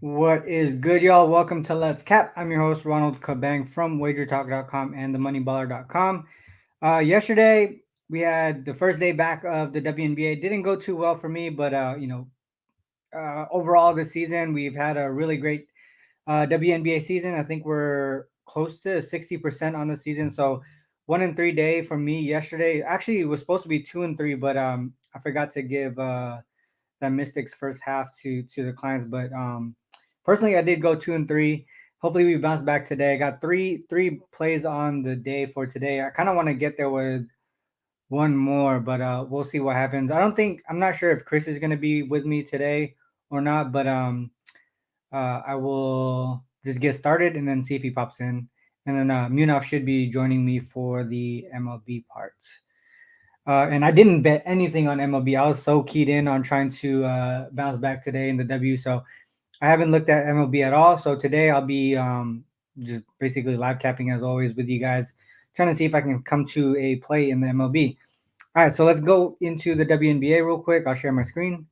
What is good, y'all? Welcome to Let's Cap. I'm your host, Ronald Cabang from wagertalk.com and themoneyballer.com. Yesterday, we had the first day back of the WNBA. Didn't go too well for me, but, overall this season, we've had a really great WNBA season. I think we're close to 60% on the season. So 1 and 3 day for me yesterday. Actually, it was supposed to be 2 and 3, but I forgot to give that Mystics first half to the clients. But personally, I did go 2 and 3. Hopefully, we bounce back today. I got three plays on the day for today. I kind of want to get there with one more, but we'll see what happens. I'm not sure if Chris is gonna be with me today or not, but I will just get started and then see if he pops in. And then Munaf should be joining me for the MLB parts. And I didn't bet anything on MLB. I was so keyed in on trying to bounce back today in the W. So I haven't looked at MLB at all. So today I'll be just basically live capping as always with you guys, trying to see if I can come to a play in the MLB. All right, so let's go into the WNBA real quick. I'll share my screen.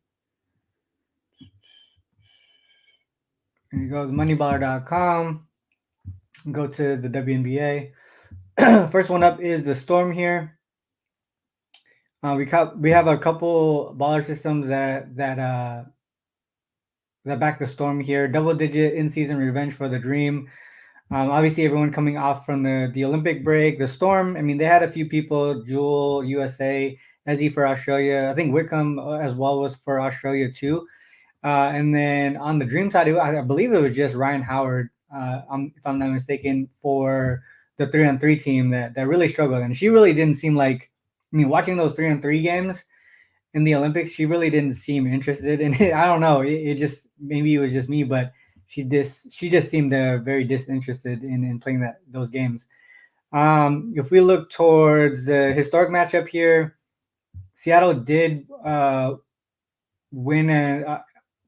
Here you go, moneyballer.com. Go to the WNBA. First one up is the Storm here. We have a couple baller systems that back the Storm here. Double digit in season revenge for the Dream. Obviously, everyone coming off from the Olympic break, the Storm. I mean, they had a few people: Jewel, USA, Ezzy for Australia. I think Wickham as well was for Australia too. And then on the Dream side, I believe it was just Ryan Howard, if I'm not mistaken, for the 3-on-3 team that really struggled. And she really didn't seem like, I mean, watching those 3-on-3 games in the Olympics, she really didn't seem interested in it. I don't know. It just, maybe it was just me, but she just seemed very disinterested in playing those games. If we look towards the historic matchup here, Seattle did win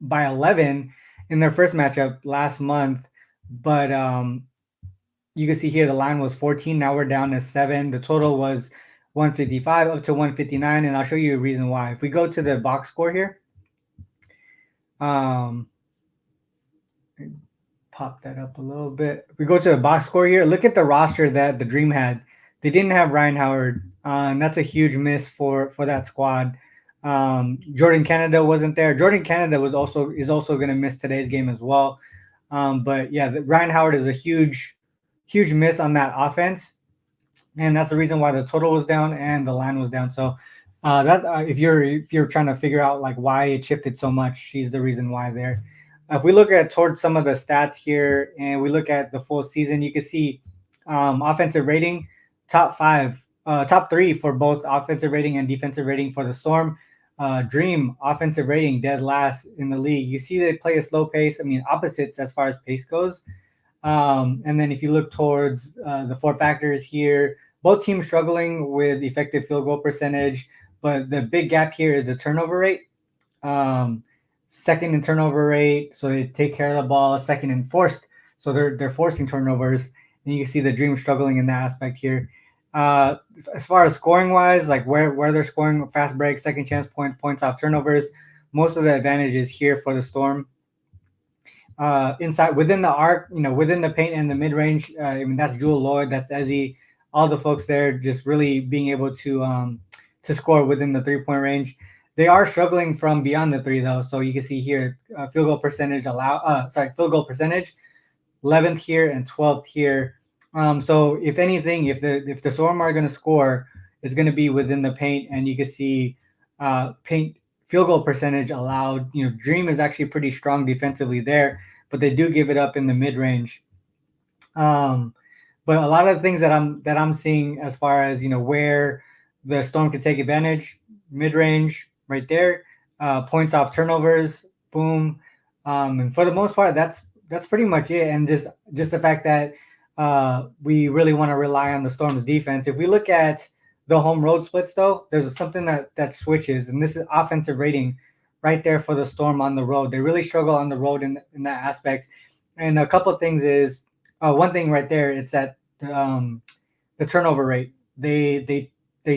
by 11 in their first matchup last month, but you can see here the line was 14. Now we're down to 7. The total was 155 up to 159, and I'll show you a reason why. If we go to the box score here, pop that up a little bit. If we go to the box score here, look at the roster that the Dream had. They didn't have Ryan Howard, and that's a huge miss for that squad. Jordan Canada wasn't there. Jordan Canada is also going to miss today's game as well. But yeah, Ryan Howard is a huge miss on that offense, and that's the reason why the total was down and the line was down. So if you're trying to figure out like why it shifted so much, she's the reason why there. If we look at towards some of the stats here and we look at the full season, you can see offensive rating, top 3 for both offensive rating and defensive rating for the Storm. Dream offensive rating dead last in the league. You see they play a slow pace. I mean, opposites as far as pace goes. And then if you look towards the 4 factors here, both teams struggling with effective field goal percentage, but the big gap here is the turnover rate. Second in turnover rate, so they take care of the ball. Second in forced, so they're forcing turnovers. And you can see the Dream struggling in that aspect here. As far as scoring wise, like where they're scoring, fast break, second chance points off turnovers, most of the advantage is here for the Storm. Inside within the arc, within the paint and the mid range. I mean, that's Jewel Lloyd, that's Ezzy, all the folks there just really being able to score within the 3-point range. They are struggling from beyond the 3 though, so you can see here field goal percentage 11th here and 12th here. So if anything, if the Storm are going to score, it's going to be within the paint, and you can see paint field goal percentage allowed. Dream is actually pretty strong defensively there, but they do give it up in the mid range. But a lot of the things that I'm seeing as far as where the Storm can take advantage, mid range right there, points off turnovers, boom, and for the most part that's pretty much it. And just the fact that we really want to rely on the Storm's defense. If we look at the home road splits though, there's something that switches, and this is offensive rating right there for the Storm on the road. They really struggle on the road in that aspect. And a couple of things is one thing right there, it's that the turnover rate. They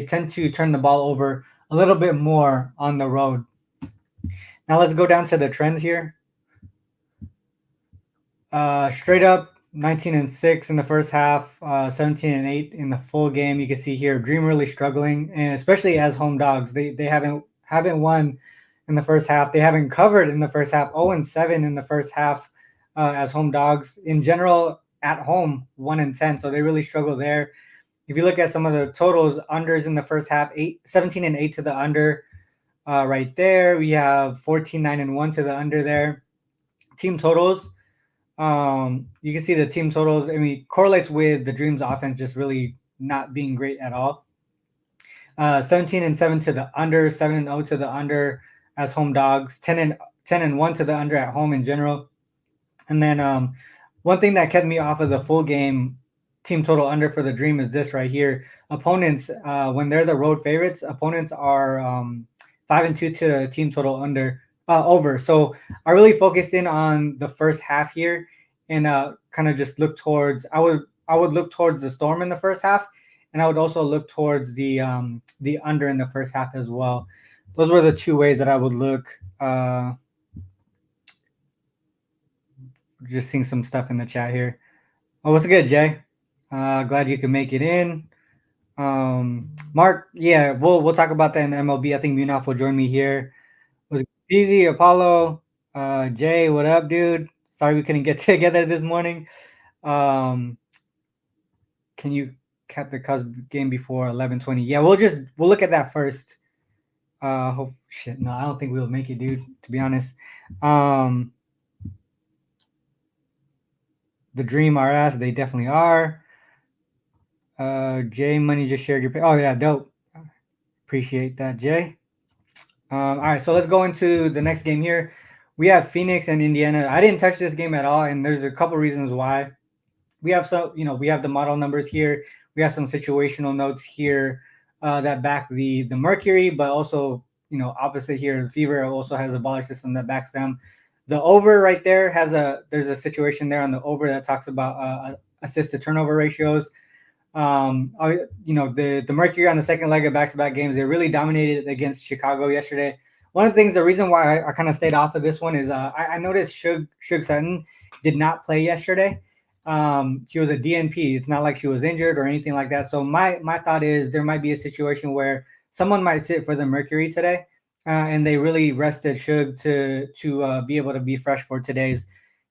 tend to turn the ball over a little bit more on the road. Now let's go down to the trends here. Straight up 19-6 in the first half, 17-8 in the full game. You can see here Dream really struggling, and especially as home dogs, they haven't won in the first half. They haven't covered in the first half. 0-7 in the first half as home dogs. In general, at home 1-10, so they really struggle there. If you look at some of the totals, unders in the first half, 17-8 to the under. Right there, we have 14-9-1 to the under there. Team totals. You can see the team totals. I mean, correlates with the Dreams offense just really not being great at all. 17-7 to the under, 7-0 to the under as home dogs, 10-1 to the under at home in general. And then one thing that kept me off of the full game team total under for the Dream is this right here. Opponents, when they're the road favorites, opponents are 5-2 to the team total under. Over. So I really focused in on the first half here, and kind of just look towards. I would look towards the Storm in the first half, and I would also look towards the under in the first half as well. Those were the two ways that I would look. Just seeing some stuff in the chat here. Oh, what's good, Jay? Glad you could make it in. Mark, yeah, we'll talk about that in MLB. I think Munaf will join me here. Was easy, Apollo, Jay, what up, dude? Sorry we couldn't get together this morning. Can you cap the Cubs game before 11:20? Yeah, we'll look at that first. No, I don't think we'll make it, dude. To be honest, the Dream are ass. They definitely are. Jay Money just shared your. Oh yeah, dope. Appreciate that, Jay. All right, so let's go into the next game here. We have Phoenix and Indiana. I didn't touch this game at all, and there's a couple reasons why. We have we have the model numbers here. We have some situational notes here that back the Mercury, but also, opposite here, the Fever also has a baller system that backs them. The over right there there's a situation there on the over that talks about assist to turnover ratios. The Mercury on the second leg of back-to-back games, they really dominated against Chicago yesterday. One of the things, the reason why I kind of stayed off of this one is I noticed Suge Sutton did not play yesterday. She was a DNP. It's not like she was injured or anything like that. So my thought is there might be a situation where someone might sit for the Mercury today, and they really rested Suge to be able to be fresh for today's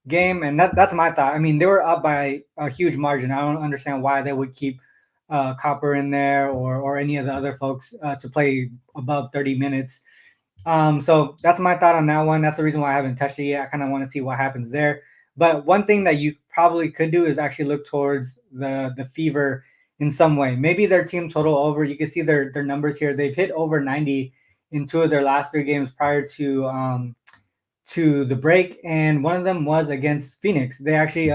game. And that's my thought. I mean, they were up by a huge margin. I don't understand why they would keep Copper in there or any of the other folks to play above 30 minutes. So that's my thought on that one. That's the reason why I haven't touched it yet. I kind of want to see what happens there. But one thing that you probably could do is actually look towards the Fever in some way. Maybe their team total over. You can see their numbers here. They've hit over 90 in 2 of their last 3 games prior to the break, and one of them was against Phoenix. They actually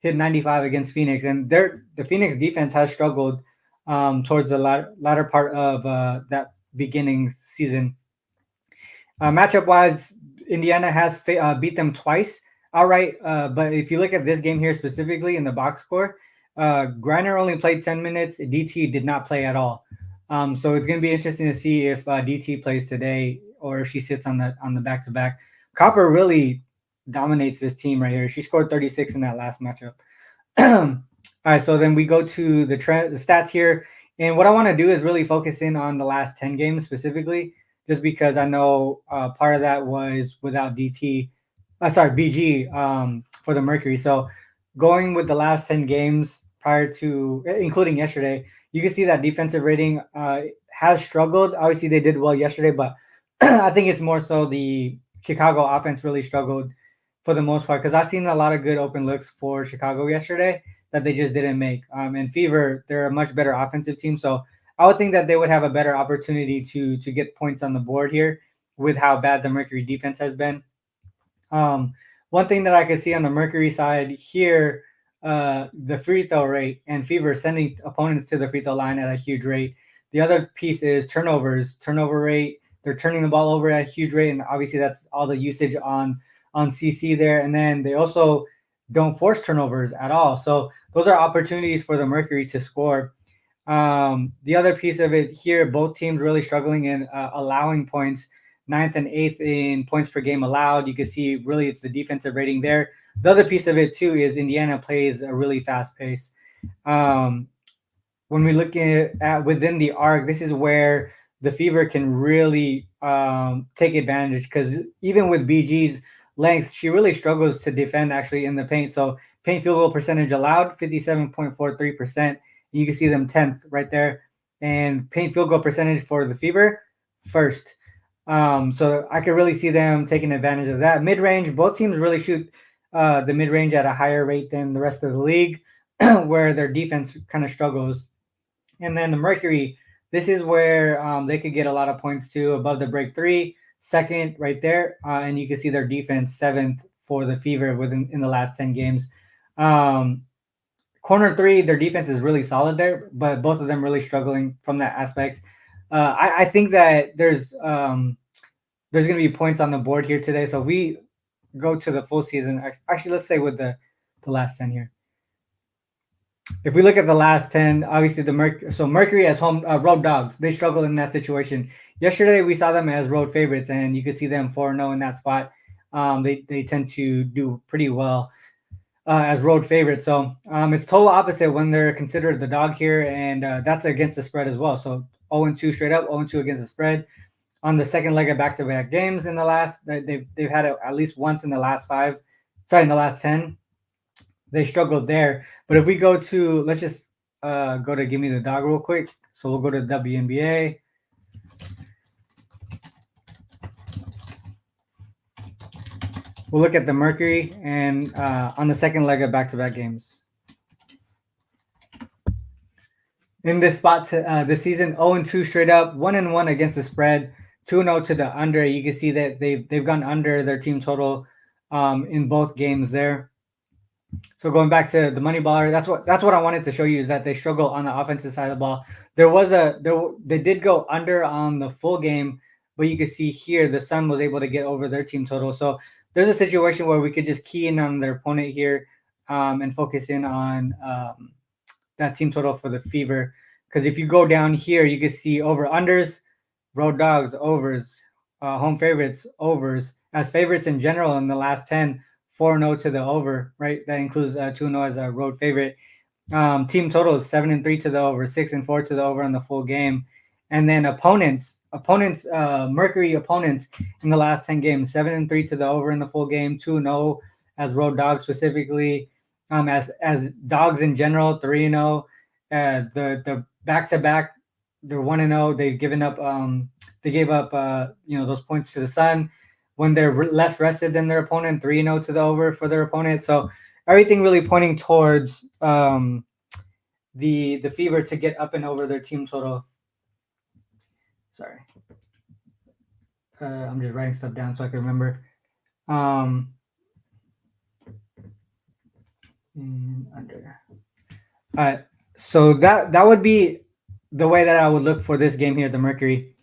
hit 95 against Phoenix, and the Phoenix defense has struggled towards the latter part of that beginning season. Matchup wise, Indiana has beat them twice outright, but if you look at this game here specifically in the box score, Griner only played 10 minutes. DT did not play at all. So it's going to be interesting to see if DT plays today or if she sits on the back-to-back. Copper really dominates this team right here. She scored 36 in that last matchup. All right, so then we go to the stats here. And what I want to do is really focus in on the last 10 games specifically, just because I know part of that was without BG for the Mercury. So going with the last 10 games prior to, including yesterday, you can see that defensive rating has struggled. Obviously, they did well yesterday, but I think it's more so the Chicago offense really struggled for the most part, because I've seen a lot of good open looks for Chicago yesterday that they just didn't make. And Fever, they're a much better offensive team, so I would think that they would have a better opportunity to get points on the board here with how bad the Mercury defense has been. One thing that I could see on the Mercury side here, the free throw rate, and Fever sending opponents to the free throw line at a huge rate. The other piece is turnover rate. They're turning the ball over at a huge rate, and obviously that's all the usage on CC there. And then they also don't force turnovers at all. So those are opportunities for the Mercury to score. The other piece of it here, both teams really struggling in allowing points, 9th and 8th in points per game allowed. You can see really it's the defensive rating there. the other piece of it too is Indiana plays a really fast pace. Um, when we look at within the arc, this is where the Fever can really take advantage, because even with BG's length, she really struggles to defend actually in the paint. So paint field goal percentage allowed 57.43%. You can see them 10th right there, and paint field goal percentage for the Fever first. So I could really see them taking advantage of that. Mid range, both teams really shoot the mid range at a higher rate than the rest of the league, where their defense kind of struggles. And then the Mercury, this is where they could get a lot of points too, above the break three, second right there. And you can see their defense seventh for the Fever within in the last 10 games. Um, Corner three, their defense is really solid there, but both of them really struggling from that aspect. I think that there's going to be points on the board here today. So if we go to the full season, actually, let's say with the last 10 here. If we look at the last 10, obviously Mercury as home road dogs, they struggle in that situation. Yesterday we saw them as road favorites, and you could see them 4-0 in that spot. They tend to do pretty well as road favorites. So it's total opposite when they're considered the dog here, and that's against the spread as well. So 0-2 straight up, 0-2 against the spread. On the second leg of back-to-back games in the last, they've had it at least once in the last in the last 10. They struggled there. But if we go to, let's just go to Give Me the Dog real quick. So we'll go to WNBA. We'll look at the Mercury and on the second leg of back-to-back games. In this spot this season, 0-2 straight up, 1-1 against the spread, 2-0 to the under. You can see that they've gone under their team total in both games there. So going back to the money baller, that's what I wanted to show you, is that they struggle on the offensive side of the ball. They did go under on the full game, but you can see here the Sun was able to get over their team total. So there's a situation where we could just key in on their opponent here and focus in on that team total for the Fever. Because if you go down here, you can see over unders, road dogs, overs, home favorites, overs. As favorites in general in the last 10, 4-0 to the over, right? That includes 2-0 as a road favorite. Team total is 7-3 to the over, 6-4 to the over on the full game. And then opponents, Mercury opponents in the last 10 games, 7-3 to the over in the full game, 2-0 as road dogs specifically. As dogs in general, 3-0. The back-to-back, they're 1-0. They've given up they gave up those points to the Sun when they're less rested than their opponent, 3-0 to the over for their opponent. So everything really pointing towards the Fever to get up and over their team total. Sorry. I'm just writing stuff down so I can remember. Under. All right. So that would be the way that I would look for this game here, the Mercury.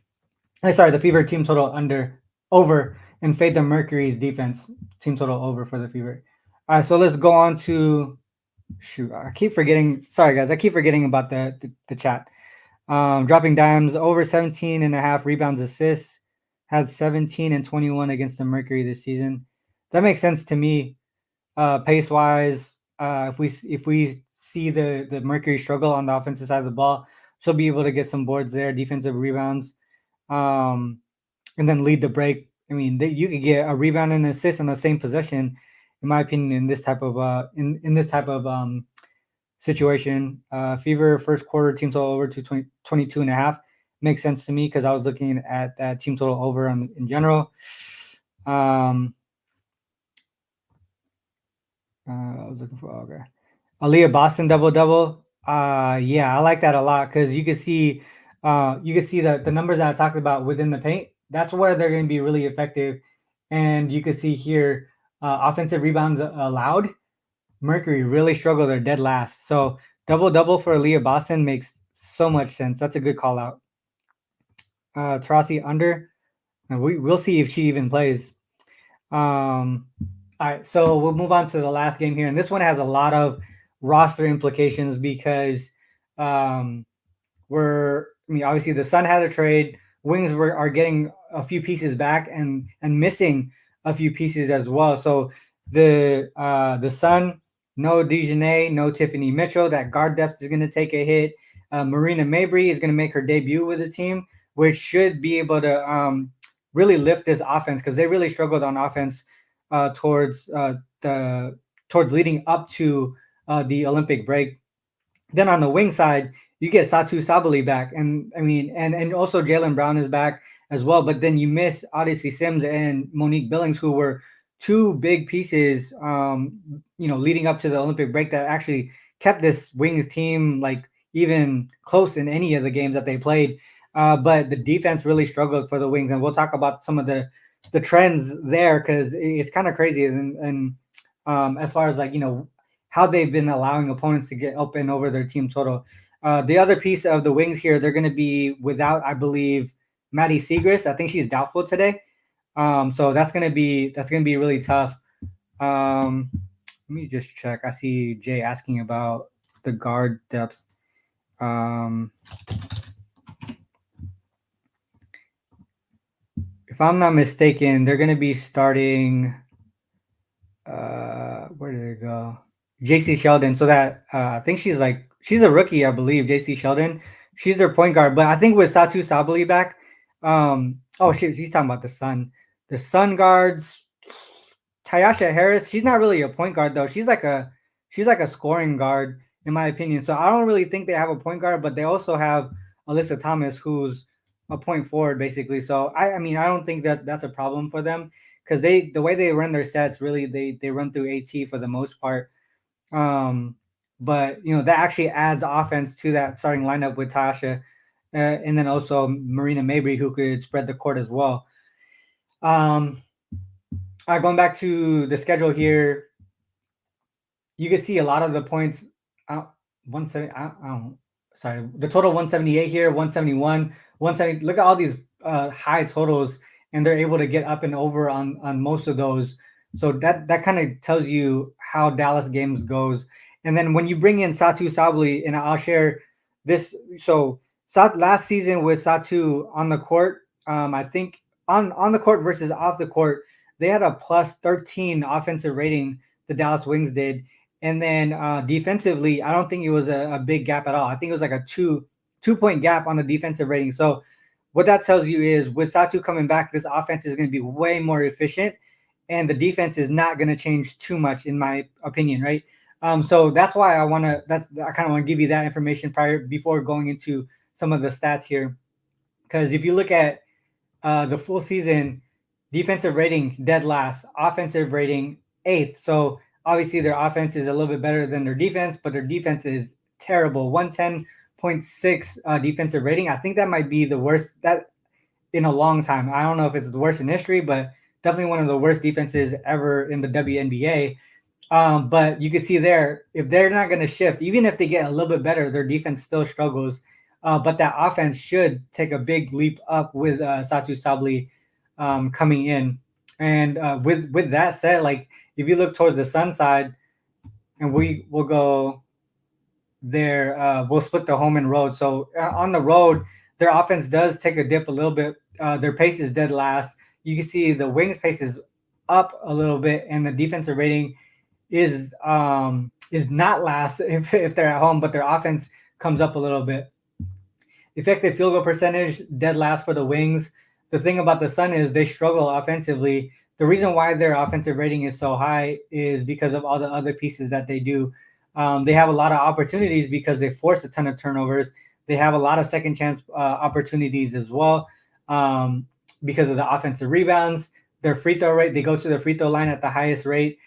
The Fever team total over, and fade the Mercury's defense team total over for the Fever. All right, so let's go on to I keep forgetting. Sorry guys, I keep forgetting about the chat. Dropping dimes over 17.5 rebounds, assists, has 17 and 21 against the Mercury this season. That makes sense to me. Pace wise, if we see the Mercury struggle on the offensive side of the ball, she'll be able to get some boards there, defensive rebounds, and then lead the break. I mean, you could get a rebound and an assist on the same possession, in my opinion, in this type of in this type of situation. Fever first quarter team total over to 22.5 makes sense to me, because I was looking at that team total over in general. I was looking for Aaliyah Boston double. Yeah, I like that a lot, because you can see the numbers that I talked about within the paint. That's where they're going to be really effective. And you can see here, offensive rebounds allowed. Mercury really struggled. They're dead last. So double for Aaliyah Boston makes so much sense. That's a good call out. Tarasi under. We'll see if she even plays. All right, so we'll move on to the last game here, and this one has a lot of roster implications, because obviously the Sun had a trade. Wings are getting a few pieces back and missing a few pieces as well. So The Sun, no Dejanay, no Tiffany Mitchell. That guard depth is going to take a hit. Marina Mabrey is going to make her debut with the team, which should be able to really lift this offense because they really struggled on offense towards the towards leading up to the Olympic break. Then on the wing side, you get Satu Sabali back, and I mean, and also Jalen Brown is back as well. But then you miss Odyssey Sims and Monique Billings, who were two big pieces, leading up to the Olympic break that actually kept this Wings team like even close in any of the games that they played. But the defense really struggled for the Wings, and we'll talk about some of the trends there because it's kind of crazy. And as far as like how they've been allowing opponents to get open over their team total. The other piece of the Wings here, they're going to be without, I believe, Maddie Segrist. I think she's doubtful today. So that's gonna be really tough. Let me just check. I see Jay asking about the guard depth. If I'm not mistaken, they're gonna be starting. Where did it go? JC Sheldon. So that I think she's a rookie, I believe. JC Sheldon. She's their point guard, but I think with Satu Sabali back, he's talking about the Sun. The Sun guards, Tyasha Harris, she's not really a point guard though. She's like a scoring guard in my opinion. So I don't really think they have a point guard, but they also have Alyssa Thomas, who's a point forward basically. So I mean I don't think that that's a problem for them because the way they run their sets really they run through AT for the most part. But that actually adds offense to that starting lineup with Tasha, and then also Marina Mabrey who could spread the court as well. Going back to the schedule here, you can see a lot of the points. 170. Sorry, the total 178 here, 171, 170. Look at all these high totals, and they're able to get up and over on most of those. So that kind of tells you how Dallas games goes. And then when you bring in Satu Sabali, and I'll share this. So last season with Satu on the court, I think on the court versus off the court, they had a plus 13 offensive rating. The Dallas Wings did. And then defensively, I don't think it was a big gap at all. I think it was like a 2-point gap on the defensive rating. So what that tells you is with Satu coming back, this offense is going to be way more efficient, and the defense is not going to change too much, in my opinion, right? So that's why I kind of want to give you that information before going into some of the stats here, because if you look at the full season, defensive rating dead last, offensive rating 8th. So obviously their offense is a little bit better than their defense, but their defense is terrible. 110.6 defensive rating. I think that might be the worst that in a long time. I don't know if it's the worst in history, but definitely one of the worst defenses ever in the WNBA. But you can see there, if they're not going to shift, even if they get a little bit better, their defense still struggles. But that offense should take a big leap up with Satu Sabali coming in. And with that said, like if you look towards the Sun side, and we'll go there, we'll split the home and road. So on the road, their offense does take a dip a little bit. Their pace is dead last. You can see the Wings pace is up a little bit, and the defensive rating is not last if they're at home, but their offense comes up a little bit. Effective field goal percentage, dead last for the Wings. The thing about the Sun is they struggle offensively. The reason why their offensive rating is so high is because of all the other pieces that they do. They have a lot of opportunities because they force a ton of turnovers. They have a lot of second chance opportunities as well because of the offensive rebounds. Their free throw rate, they go to the free throw line at the highest rate.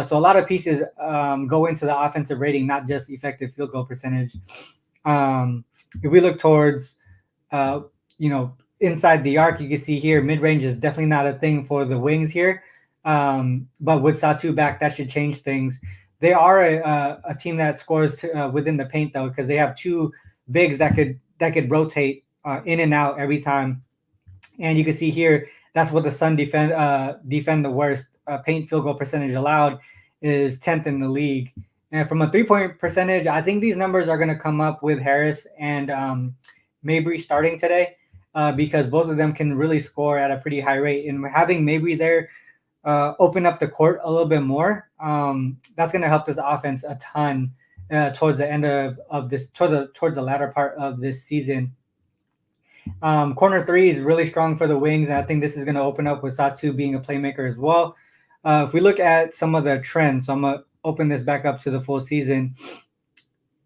So a lot of pieces go into the offensive rating, not just effective field goal percentage. If we look towards, inside the arc, you can see here, mid-range is definitely not a thing for the Wings here. But with Satu back, that should change things. They are a team that scores within the paint, though, because they have two bigs that could rotate in and out every time. And you can see here, that's what the Sun defend the worst. Paint field goal percentage allowed is 10th in the league. And from a three-point percentage, I think these numbers are going to come up with Harris and Mabrey starting today because both of them can really score at a pretty high rate. And having Mabrey there open up the court a little bit more, that's going to help this offense a ton towards the end of this, towards the latter part of this season. Corner three is really strong for the Wings, and I think this is going to open up with Satu being a playmaker as well. If we look at some of the trends, so I'm going to open this back up to the full season.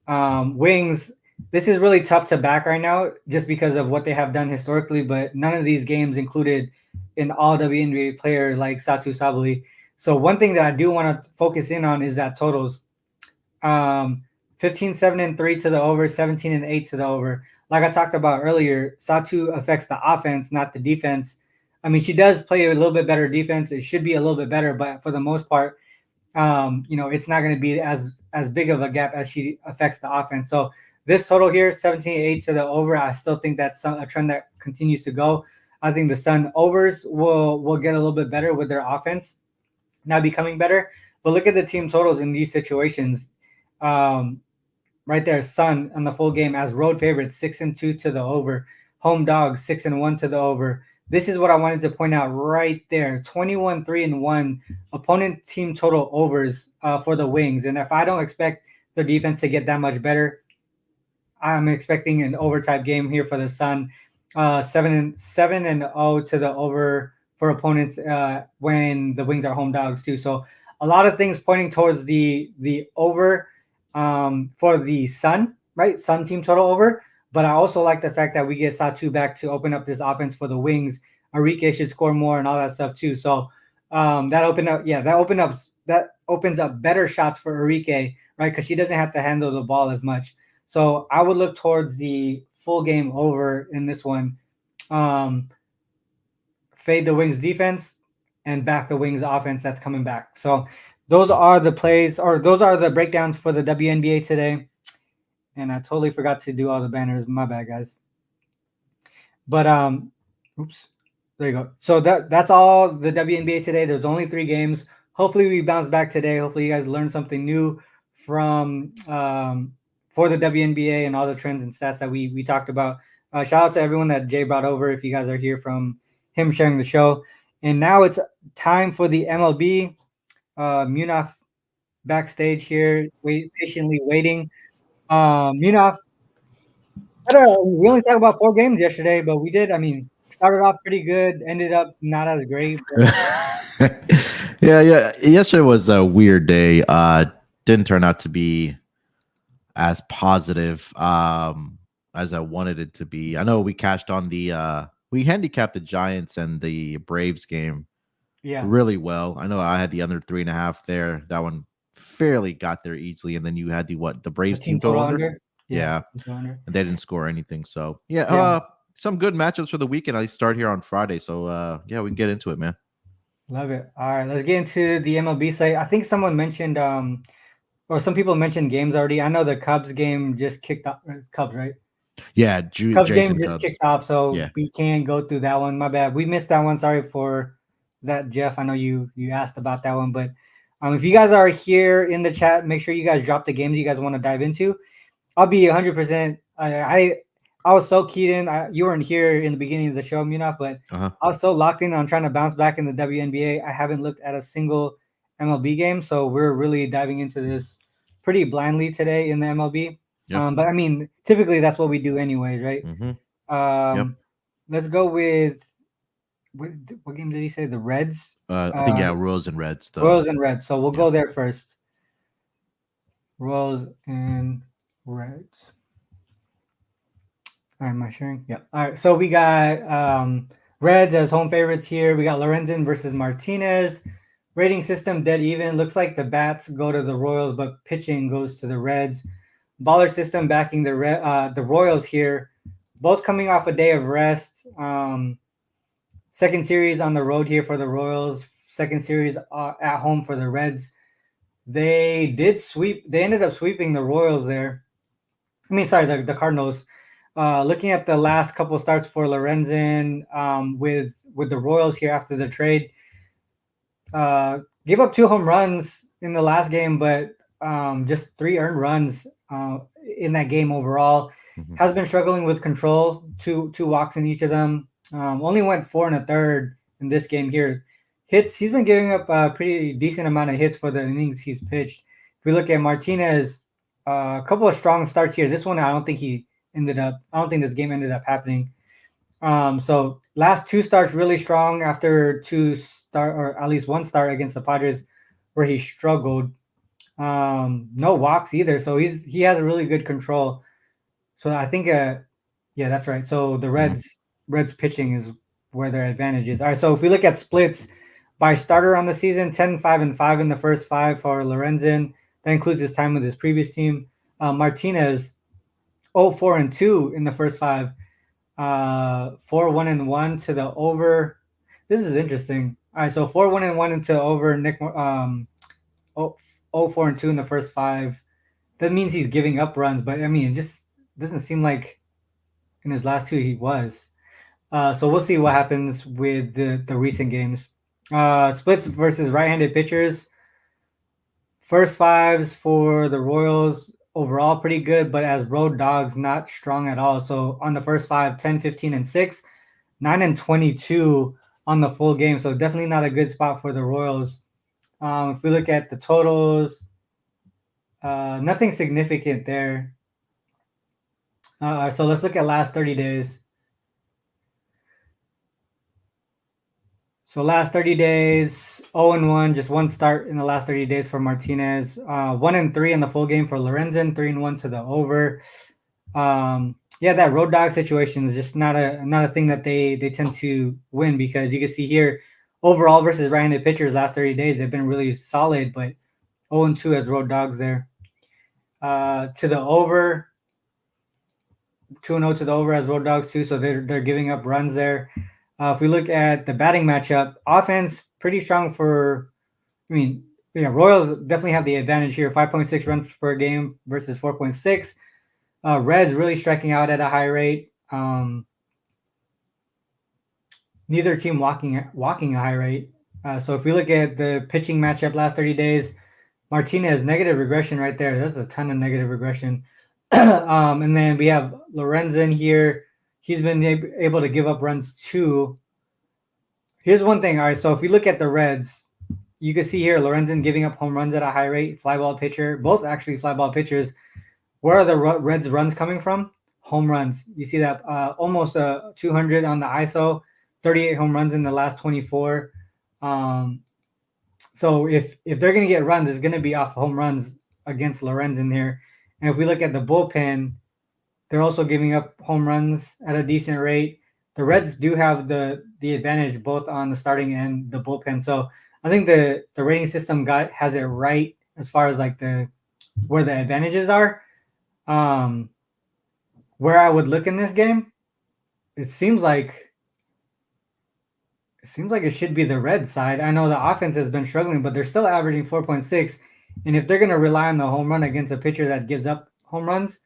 Wings, this is really tough to back right now just because of what they have done historically, but none of these games included an all WNBA player like Satu Sabali. So one thing that I do want to focus in on is that totals. 15, 7, and 3 to the over, 17 and 8 to the over. Like I talked about earlier, Satu affects the offense, not the defense. I mean, she does play a little bit better defense. It should be a little bit better, but for the most part, it's not going to be as big of a gap as she affects the offense. So this total here, 17-8 to the over, I still think that's a trend that continues to go. I think the Sun overs will get a little bit better with their offense now becoming better. But look at the team totals in these situations. Right there, Sun on the full game as road favorites, 6-2 to the over. Home dogs, 6-1 to the over. This is what I wanted to point out right there. 21-3-1 opponent team total overs for the Wings. And if I don't expect their defense to get that much better, I'm expecting an overtime game here for the Sun. 7-0 to the over for opponents when the Wings are home dogs too. So a lot of things pointing towards the over for the Sun, right? Sun team total over. But I also like the fact that we get Satu back to open up this offense for the Wings. Arike should score more and all that stuff too. So that opens up better shots for Arike, right? Because she doesn't have to handle the ball as much. So I would look towards the full game over in this one. Fade the Wings defense and back the Wings offense that's coming back. So those are the plays, or those are the breakdowns for the WNBA today. And I totally forgot to do all the banners. My bad, guys. But oops, there you go. So that's all the WNBA today. There's only 3 games. Hopefully we bounce back today. Hopefully you guys learned something new from for the WNBA and all the trends and stats that we talked about. Shout out to everyone that Jay brought over. If you guys are here from him sharing the show. And now it's time for the MLB. Munaf backstage here, patiently waiting. Munaf, we only talked about 4 games yesterday, but we did. I mean, started off pretty good, ended up not as great. Yeah. Yesterday was a weird day. Didn't turn out to be as positive as I wanted it to be. I know we cashed on we handicapped the Giants and the Braves game really well. I know I had the under 3.5 there. That one fairly got there easily, and then you had the Braves team total under. Yeah. And they didn't score anything. So some good matchups for the weekend. I start here on Friday. So we can get into it, man. Love it. All right, let's get into the MLB site. I think someone mentioned or some people mentioned games already. I know the Cubs game just kicked off. Cubs, right? Yeah, Cubs game just kicked off, so we can't go through that one. My bad. We missed that one. Sorry for that, Jeff. I know you asked about that one, but if you guys are here in the chat, make sure you guys drop the games you guys want to dive into. I'll be 100%. I was so keyed in. You weren't here in the beginning of the show, Munaf, but I was so locked in on trying to bounce back in the WNBA. I haven't looked at a single MLB game, so we're really diving into this pretty blindly today in the MLB. But I mean, typically that's what we do anyways, right? Mm-hmm. Let's go with what game did he say? The Reds? I think Royals and Reds. Royals and Reds. So we'll go there first. Royals and Reds. All right, am I sharing? Yeah. All right. So we got Reds as home favorites here. We got Lorenzen versus Martinez. Rating system dead even. Looks like the bats go to the Royals, but pitching goes to the Reds. Baller system backing the Royals here. Both coming off a day of rest. Second series on the road here for the Royals. Second series at home for the Reds. They did sweep. They ended up sweeping the Royals there. I mean, sorry, the Cardinals. Looking at the last couple of starts for Lorenzen with the Royals here after the trade, gave up 2 home runs in the last game, but just 3 earned runs in that game overall. Mm-hmm. Has been struggling with control, two walks in each of them. Only went 4 1/3 in this game here. hits, he's been giving up a pretty decent amount of hits for the innings he's pitched. If we look at Martinez, a couple of strong starts here. This one, I don't think this game ended up happening. So last two starts really strong after or at least one start against the Padres where he struggled. No walks either. So he has a really good control. So I think yeah, that's right. So the Mhm. Reds pitching is where their advantage is. All right, so if we look at splits by starter on the season, 10-5-5 in the first five for Lorenzen. That includes his time with his previous team. Martinez 0-4-2 in the first five. 4-1-1 to the over. This is interesting. All right, so 4-1-1 into over. Nick 0-4-2 in the first five. That means he's giving up runs, but I mean, it just doesn't seem like in his last two he was. So we'll see what happens with the recent games. Splits versus right-handed pitchers. First fives for the Royals overall pretty good, but as road dogs, not strong at all. So on the first five, 10, 15, and 6, 9 and 22 on the full game. So definitely not a good spot for the Royals. If we look at the totals, nothing significant there. So let's look at last 30 days. So last 30 days, 0-1, just one start in the last 30 days for Martinez. 1-3 in the full game for Lorenzen, 3-1 to the over. Yeah, that road dog situation is just not a thing that they tend to win, because you can see here overall versus right-handed pitchers last 30 days they've been really solid, but 0-2 as road dogs there. To the over, 2-0 to the over as road dogs too, so they're giving up runs there. If we look at the batting matchup, offense pretty strong for. I mean, yeah, Royals definitely have the advantage here. 5.6 runs per game versus 4.6. Reds really striking out at a high rate. Neither team walking a high rate. So if we look at the pitching matchup last 30 days, Martinez negative regression right there. That's a ton of negative regression. And then we have Lorenzen here. He's been able to give up runs too. Here's one thing. All right, so if we look at the Reds, you can see here Lorenzen giving up home runs at a high rate. Fly ball pitcher, both actually fly ball pitchers. Where are the Reds runs coming from? Home runs. You see that almost 200 on the ISO, 38 home runs in the last 24. So if they're going to get runs, it's going to be off home runs against Lorenzen here. And if we look at the bullpen, they're also giving up home runs at a decent rate. The Reds do have the advantage both on the starting and the bullpen. So I think the rating system has it right as far as like where the advantages are. Where I would look in this game, it seems like it should be the Red side. I know the offense has been struggling, but they're still averaging 4.6. And if they're going to rely on the home run against a pitcher that gives up home runs,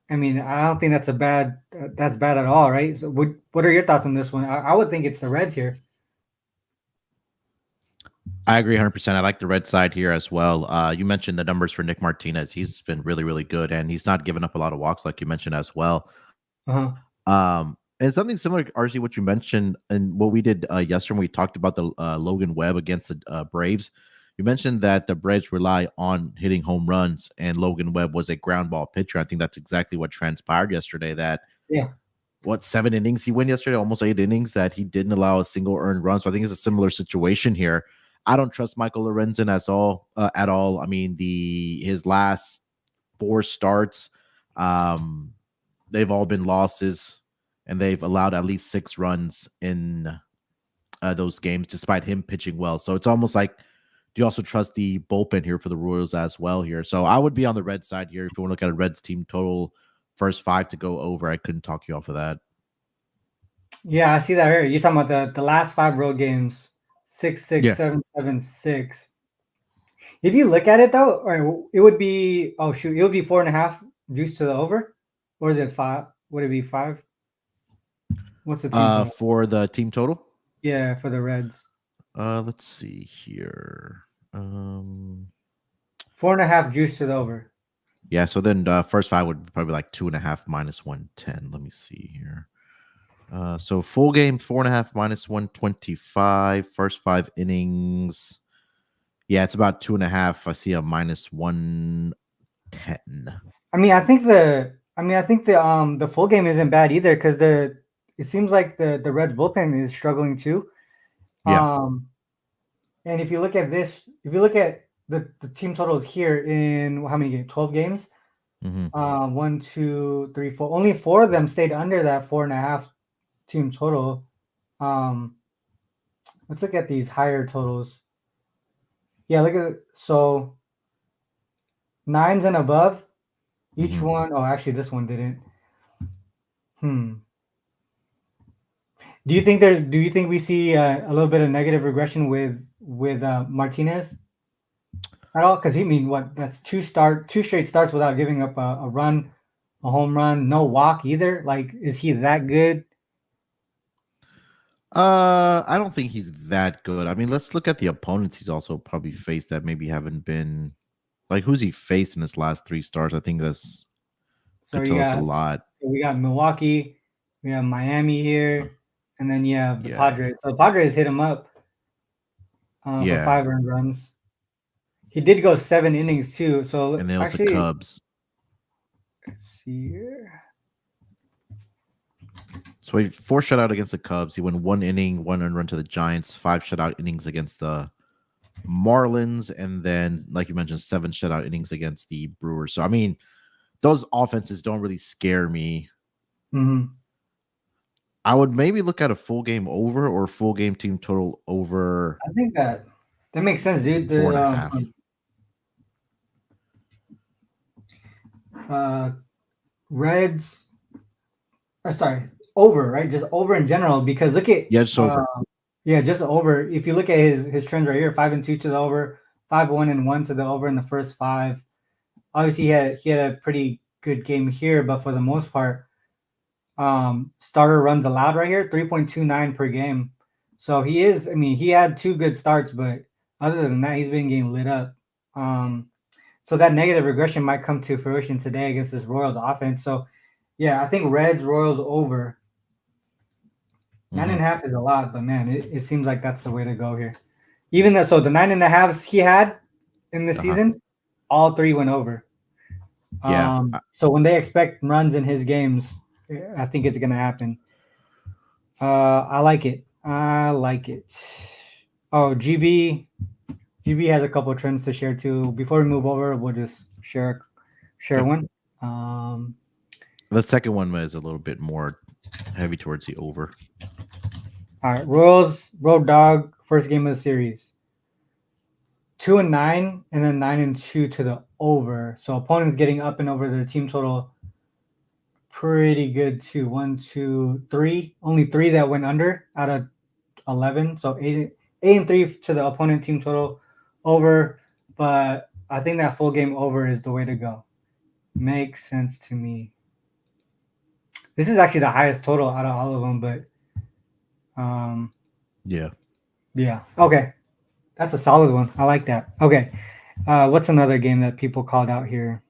I mean, I don't think that's bad at all, right? So what are your thoughts on this one? I would think it's the Reds here. I agree 100%. I like the red side here as well. You mentioned the numbers for Nick Martinez. He's been really, really good, and he's not giving up a lot of walks, like you mentioned as well. Uh-huh. And something similar, RC, what you mentioned and what we did yesterday when we talked about the Logan Webb against the Braves. You mentioned that the Braves rely on hitting home runs, and Logan Webb was a ground ball pitcher. I think that's exactly what transpired yesterday. That Yeah. 7 innings he went yesterday, almost 8 innings, that he didn't allow a single earned run. So I think it's a similar situation here. I don't trust Michael Lorenzen at all. I mean, his last 4 starts, they've all been losses, and they've allowed at least 6 runs in those games, despite him pitching well. So it's almost like, do you also trust the bullpen here for the Royals as well here? So I would be on the red side here. If you want to look at a Reds team total, first 5 to go over, I couldn't talk you off of that. Yeah, I see that here. You're talking about the last 5 road games, 6-6, Yeah. 7-7, 6. If you look at it though, all right, it would be it would be 4.5 juice to the over, or is it 5? Would it be 5? What's the team total? For the team total? Yeah, for the Reds. Let's see here. 4.5 juice to the over. Yeah, so then first 5 would be probably like 2.5 minus 110. Let me see here. So full game 4.5 minus 125. First 5 innings. Yeah, it's about 2.5. I see a minus 110. I think the full game isn't bad either because it seems like the Reds bullpen is struggling too. Yeah. And if you look at the team totals here in how many games? 12 games. Mm-hmm. 1, 2, 3, 4. Only 4 of them stayed under that 4.5 team total. Let's look at these higher totals. Yeah, look at so 9s and above. Each Mm-hmm. one. Oh, actually, this one didn't. Do you think we see a little bit of negative regression with Martinez at all? Because what? That's two straight starts without giving up a run, a home run, no walk either. Like, is he that good? I don't think he's that good. I mean, let's look at the opponents he's also probably faced that maybe haven't been like who's he faced in his last 3 starts. I think that's So could you tell us a got lot. so we got Milwaukee, we have Miami Uh, here, and then you have the Yeah, Padres. So the Padres hit him up for yeah, 5 earned runs. He did go 7 innings too. So and then it was the actually, Cubs. let's see here. So he 4 shutout against the Cubs. He went 1 inning, 1 earned run to the Giants, 5 shutout innings against the Marlins, and then, like you mentioned, 7 shutout innings against the Brewers. So I mean, those offenses don't really scare me. Mm-hmm. I would maybe look at a full game over or full game team total over I think that makes sense, dude. 4.5. Uh, Reds. Sorry, over, right? Just over in general because look at Yeah, it's over. yeah, just over. If you look at his trends right here, 5-2 to the over, 5-1-1 to the over in the first 5. Obviously, he had a pretty good game here, but for the most part, starter runs allowed right here, 3.29 per game. So he is. I mean, he had 2 good starts, but other than that, he's been getting lit up. So that negative regression might come to fruition today against this Royals offense. So yeah, I think Reds Royals over. Nine Mm-hmm. and a half is a lot, but man, it seems like that's the way to go here. Even though, so the 9.5s he had in the Uh-huh. season, all 3 went over. Yeah. So when they expect runs in his games, I think it's gonna happen. I like it. I like it. Oh, GB has a couple of trends to share too. Before we move over, we'll just share Okay. one. Um, The second one was a little bit more heavy towards the over. all right, Royals Road Dog first game of the series. 2-9 and then 9-2 to the over. So opponents getting up and over their team total pretty good too. 1, 2, 3. Only 3 that went under out of 11. So 8-3 to the opponent team total over. But I think that full game over is the way to go. Makes sense to me. This is actually the highest total out of all of them, but Yeah. yeah. Okay. That's a solid one. I like that. Okay. What's another game that people called out here?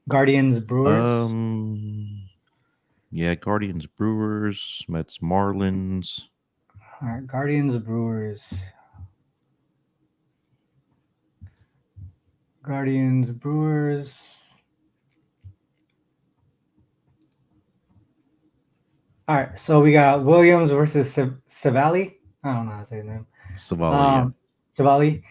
Guardians Brewers. Yeah, Guardians, Brewers, Mets, Marlins. All right, Guardians Brewers. Guardians Brewers. All right, so we got Williams versus Savali. I don't know how to say his name. Savali, yeah. Um, Savali.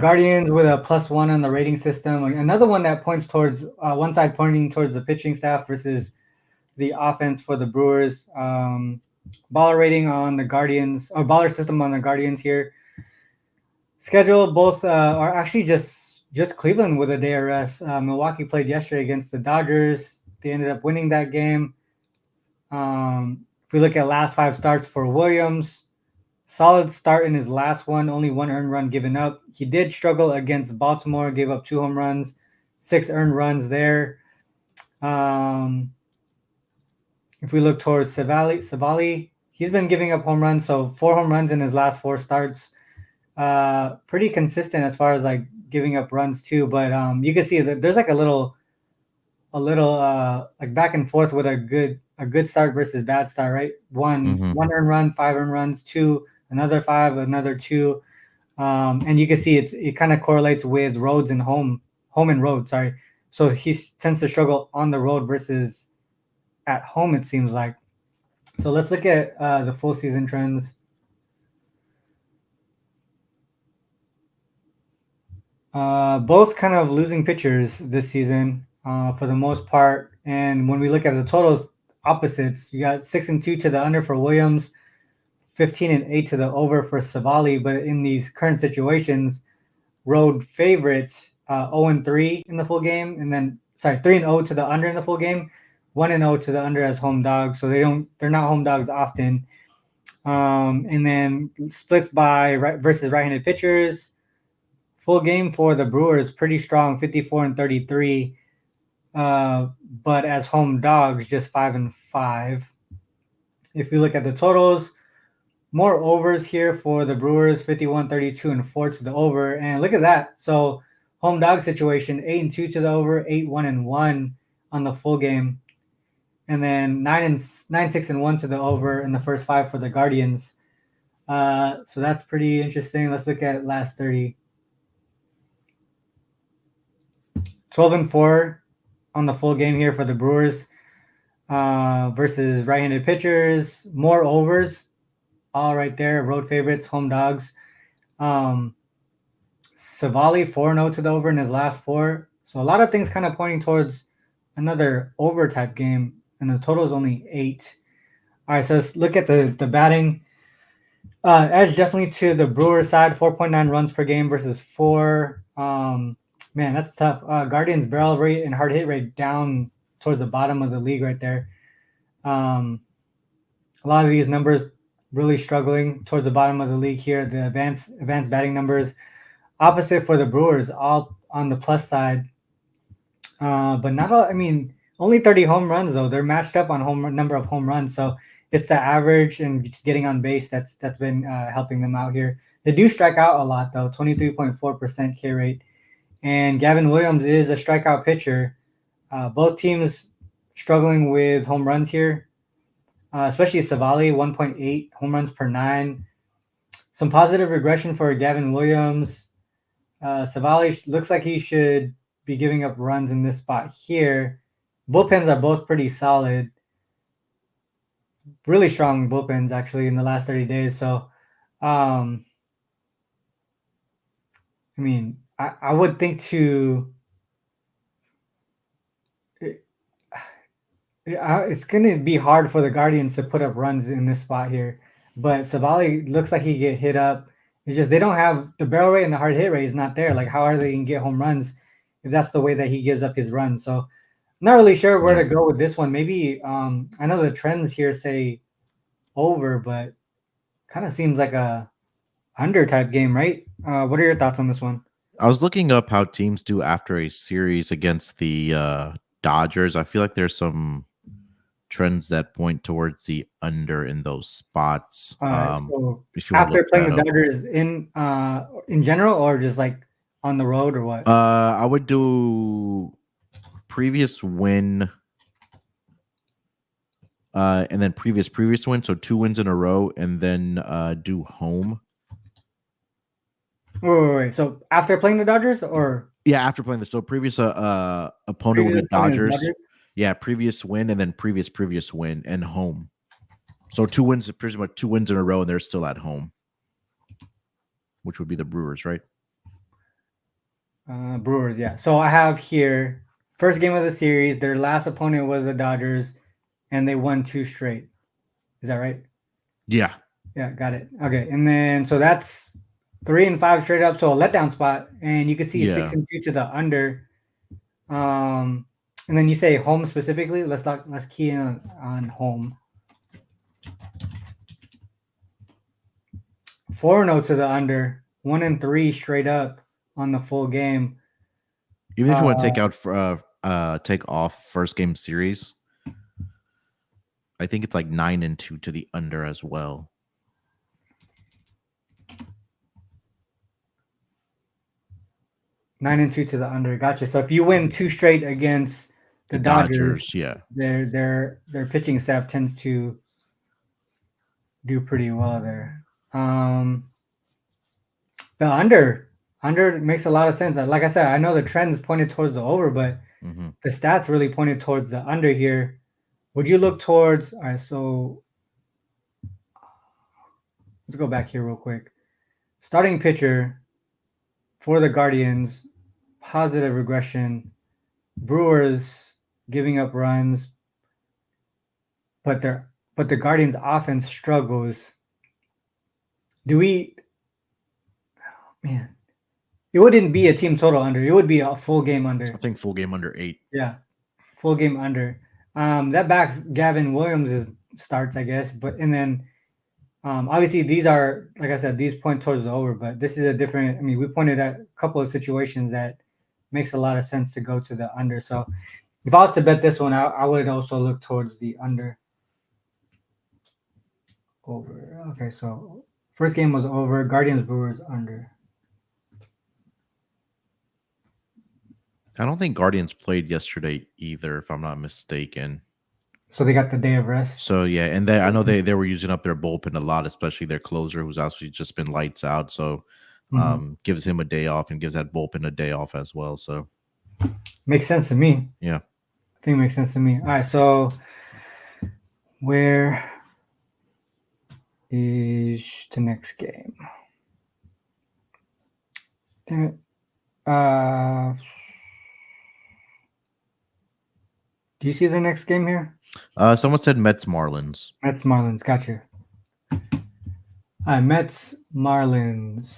Guardians with a +1 on the rating system. Another one that points towards one side pointing towards the pitching staff versus the offense for the Brewers. Baller rating on the Guardians, or baller system on the Guardians here. Schedule both are actually just Cleveland with a day of rest. Milwaukee played yesterday against the Dodgers. They ended up winning that game. If we look at last 5 starts for Williams, solid start in his last one, only 1 earned run given up. He did struggle against Baltimore, gave up 2 home runs, 6 earned runs there. If we look towards Savali, he's been giving up home runs, so 4 home runs in his last 4 starts. Pretty consistent as far as like giving up runs too, but you can see that there's like a little a little like back and forth with a good start versus bad start, right? Mm-hmm. One earned run, 5 earned runs, two, another five, another two. And you can see it kind of correlates with roads and home and road, sorry. So he tends to struggle on the road versus at home, it seems like. So let's look at the full season trends. Both kind of losing pitchers this season for the most part. And when we look at the totals, opposites. You got 6-2 to the under for Williams, 15-8 to the over for Savali. But in these current situations, road favorites 0-3 in the full game, and then 3-0 to the under in the full game, 1-0 to the under as home dogs. So they're not home dogs often. And then splits by versus right-handed pitchers. Full game for the Brewers, pretty strong, 54-33. But as home dogs, just 5-5. If you look at the totals, more overs here for the Brewers, 51-32 and 4 to the over. And look at that. So home dog situation, 8-2 to the over, 8-1-1 on the full game. And then 9-6-1 to the over in the first five for the Guardians. So that's pretty interesting. Let's look at last 30. 12-4 on the full game here for the Brewers versus right-handed pitchers. More overs, all right there. Road favorites, home dogs. Savali 4-0 to the over in his last four. So a lot of things kind of pointing towards another over type game, and the total is only 8. All right, so let's look at the batting. Edge definitely to the Brewers side, 4.9 runs per game versus 4. Man, that's tough. Guardians barrel rate and hard hit rate down towards the bottom of the league right there. A lot of these numbers really struggling towards the bottom of the league here. The advanced batting numbers opposite for the Brewers, all on the plus side. But not all, I mean, only 30 home runs though. They're matched up on number of home runs, so it's the average and just getting on base that's been helping them out here. They do strike out a lot though, 23.4% K rate. And Gavin Williams is a strikeout pitcher. Both teams struggling with home runs here, especially Savali, 1.8 home runs per 9. Some positive regression for Gavin Williams. Savali looks like he should be giving up runs in this spot here. Bullpens are both pretty solid. Really strong bullpens, actually, in the last 30 days. So, I mean, I would think it's going to be hard for the Guardians to put up runs in this spot here. But Savali looks like he get hit up. It's just they don't have the barrel rate and the hard hit rate is not there. Like, how are they going to get home runs if that's the way that he gives up his runs? So, not really sure where to go with this one. Maybe I know the trends here say over, but kind of seems like a under type game, right? What are your thoughts on this one? I was looking up how teams do after a series against the Dodgers. I feel like there's some trends that point towards the under in those spots. So If you want to after look playing that the up, Dodgers in general, or just like on the road, or what? I would do previous win, and then previous win. So 2 wins in a row, and then do home. Wait. So after playing the Dodgers, or Yeah, after playing this. So previous opponent would previous be playing the Dodgers. Yeah, previous win, and then previous win and home. So 2 wins, pretty much 2 wins in a row, and they're still at home, which would be the Brewers, right? Brewers, yeah. So I have here first game of the series. Their last opponent was the Dodgers, and they won 2 straight. Is that right? Yeah. Yeah, got it. Okay, and then so that's 3 and 5 straight up. So a letdown spot, and you can see 6-2 to the under. And then you say home specifically. Let's key in on home. 4-0 to the under. 1-3 straight up on the full game. Even if you want to take off first game series, I think it's like 9-2 to the under as well. Nine and 2 to the under. Gotcha. So if you win 2 straight against the Dodgers, yeah. their pitching staff tends to do pretty well there. The under makes a lot of sense. Like I said, I know the trends pointed towards the over, but the stats really pointed towards the under here. Would you look towards? All right, so let's go back here real quick. Starting pitcher for the Guardians, positive regression. Brewers giving up runs, but the Guardians offense struggles. Man, it wouldn't be a team total under. It would be a full game under. I think full game under 8. Yeah, full game under. That backs Gavin Williams' starts, I guess. And then obviously these are, like I said, these point towards the over, but this is a different. I mean, we pointed at a couple of situations that makes a lot of sense to go to the under. So if I was to bet this one, I would also look towards the under. Over. Okay, so first game was over. Guardians Brewers under. I don't think Guardians played yesterday either, if I'm not mistaken. So they got the day of rest. So yeah, and I know they were using up their bullpen a lot, especially their closer, who's actually just been lights out. So gives him a day off and gives that bullpen a day off as well. So makes sense to me. Yeah, I think it makes sense to me. All right, so where is the next game? Damn it. Do you see the next game here? Someone said Mets Marlins. Mets Marlins, gotcha. All right, Mets Marlins.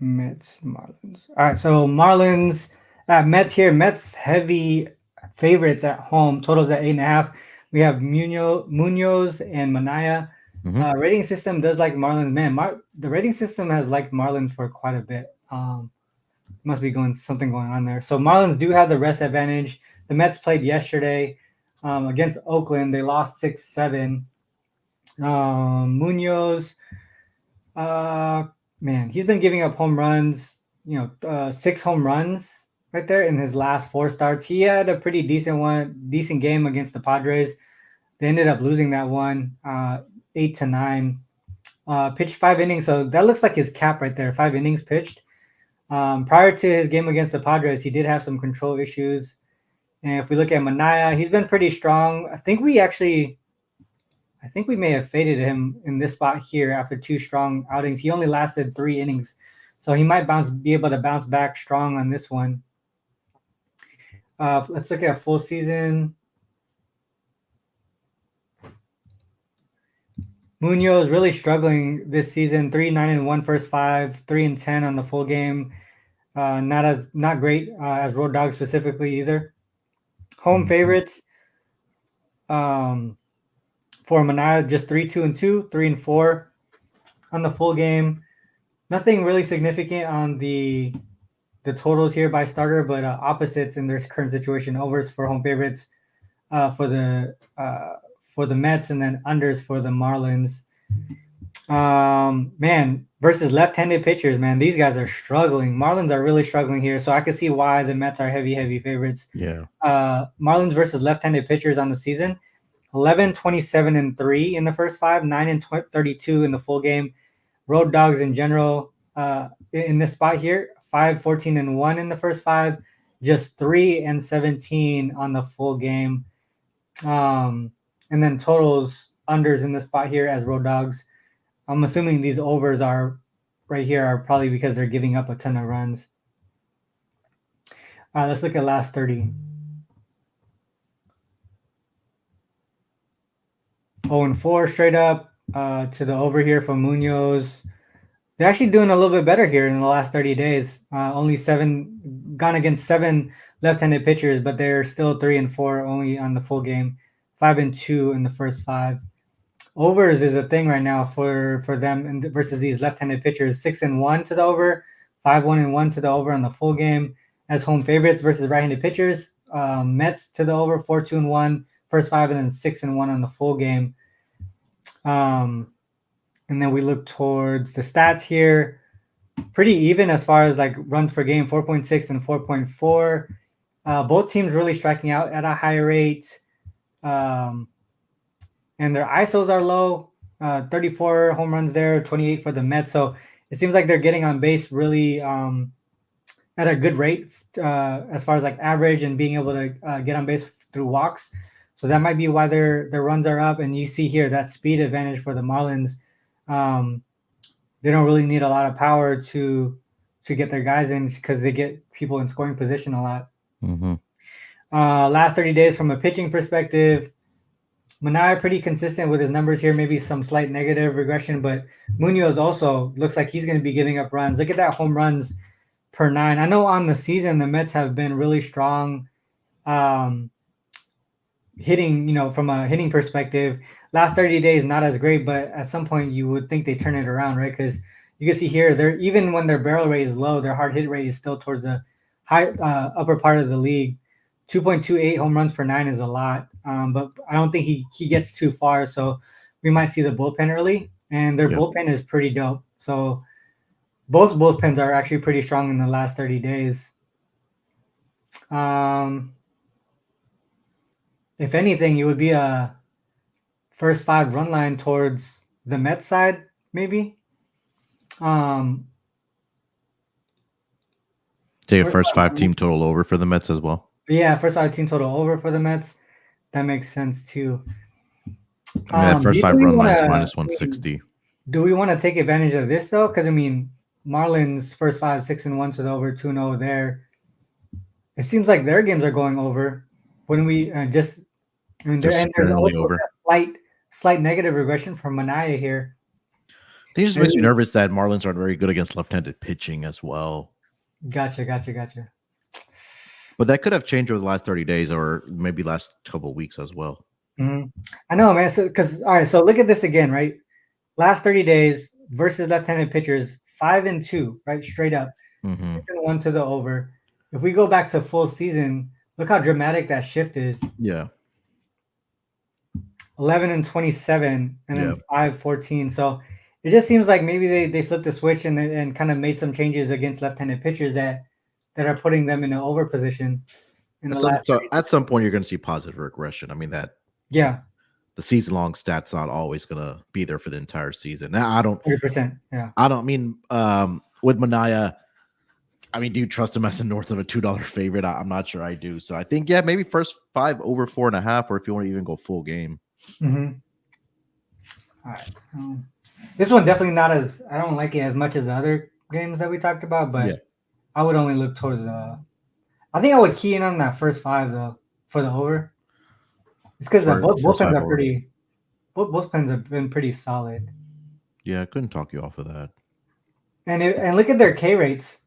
Mets Marlins. All right, so Marlins at Mets here. Mets heavy favorites at home. Totals at 8.5. We have Munoz and Manaya. Rating system does like Marlins. Man, the rating system has liked Marlins for quite a bit. Must be something going on there. So Marlins do have the rest advantage. The Mets played yesterday against Oakland. They lost 6-7. Munoz, man, he's been giving up home runs. 6 home runs right there in his last 4 starts. He had a pretty decent game against the Padres. They ended up losing that one, 8-9. Pitched 5 innings, so that looks like his cap right there. 5 innings pitched. Prior to his game against the Padres, he did have some control issues. And if we look at Manaya, he's been pretty strong. I think we may have faded him in this spot here after 2 strong outings. He only lasted 3 innings, so he might be able to bounce back strong on this one. Let's look at full season. Munoz really struggling this season. 3-9-1 first 5, 3-10 on the full game. Not great as Road Dog specifically either. Home favorites for Manaya, just 3-2-2, 3-4 on the full game. Nothing really significant on the totals here by starter, but opposites in their current situation. Overs for home favorites for the Mets, and then unders for the Marlins. Man, versus left-handed pitchers, man, these guys are struggling. Marlins are really struggling here, so I can see why the Mets are heavy favorites. Yeah. Marlins versus left-handed pitchers on the season: 11-27-3 in the first 5, 9-32 in the full game. Road Dogs in general in this spot here: 5-14-1 in the first 5, just 3-17 on the full game. And then totals unders in the spot here as Road Dogs. I'm assuming these overs are right here are probably because they're giving up a ton of runs. Let's look at last 30. 0-4 straight up to the over here for Munoz. They're actually doing a little bit better here in the last 30 days. Only gone against 7 left-handed pitchers, but they're still 3-4 only on the full game. 5-2 in the first 5. Overs is a thing right now for them and versus these left-handed pitchers. 6-1 to the over, 5-1-1 to the over on the full game as home favorites versus right-handed pitchers. Mets to the over, 4-2-1 first 5, and then 6-1 on the full game. And then we look towards the stats here. pretty even as far as like runs per game, 4.6 and 4.4. Both teams really striking out at a high rate. And their ISOs are low. 34 home runs there, 28 for the Mets. So it seems like they're getting on base really at a good rate as far as like average and being able to get on base through walks. So that might be why their runs are up. And you see here that speed advantage for the Marlins. They don't really need a lot of power to get their guys in because they get people in scoring position a lot. Mm-hmm. Last 30 days from a pitching perspective, Manaea pretty consistent with his numbers here, maybe some slight negative regression, but Munoz also looks like he's going to be giving up runs. Look at that home runs per 9. I know on the season the Mets have been really strong hitting, from a hitting perspective. Last 30 days not as great, but at some point you would think they turn it around, right? Because you can see here, they're even when their barrel rate is low, their hard hit rate is still towards the high upper part of the league. 2.28 home runs per 9 is a lot, but I don't think he gets too far. So we might see the bullpen early, and their bullpen is pretty dope. So both bullpens are actually pretty strong in the last 30 days. If anything, it would be a first 5 run line towards the Mets side, maybe. Take a first 5 team total over for the Mets as well. Yeah, first 5 team total over for the Mets. That makes sense too. I mean, that first 5 run line is minus 160. Do we want to take advantage of this though? Because I mean, Marlins first 5 6-1 to the over, 2-0 there. It seems like their games are going over. When we there's over. A slight negative regression from Manaea here. I think it just makes me nervous that Marlins aren't very good against left-handed pitching as well. Gotcha. But that could have changed over the last 30 days or maybe last couple of weeks as well. Mm-hmm. I know, man. So, all right, so look at this again, right? Last 30 days versus left-handed pitchers, 5-2, right? Straight up. 6-1 to the over. If we go back to full season, look how dramatic that shift is. Yeah. 11-27 and then 5-14. So it just seems like maybe they flipped the switch and kind of made some changes against left-handed pitchers that are putting them in an over position. So at some point you're going to see positive regression. I mean the season-long stats not always going to be there for the entire season. Now I don't 100%. Yeah. I don't mean with Manaea. I mean, do you trust him as a north of a $2 favorite? I'm not sure I do. So I think maybe first 5 over 4.5, or if you want to even go full game. Mm-hmm. All right, so this one definitely not as I don't like it as much as the other games that we talked about, but I would only look towards I think I would key in on that first 5 though for the over. It's because both bullpens are pretty. Both bullpens have been pretty solid. Yeah, I couldn't talk you off of that. And look at their K rates.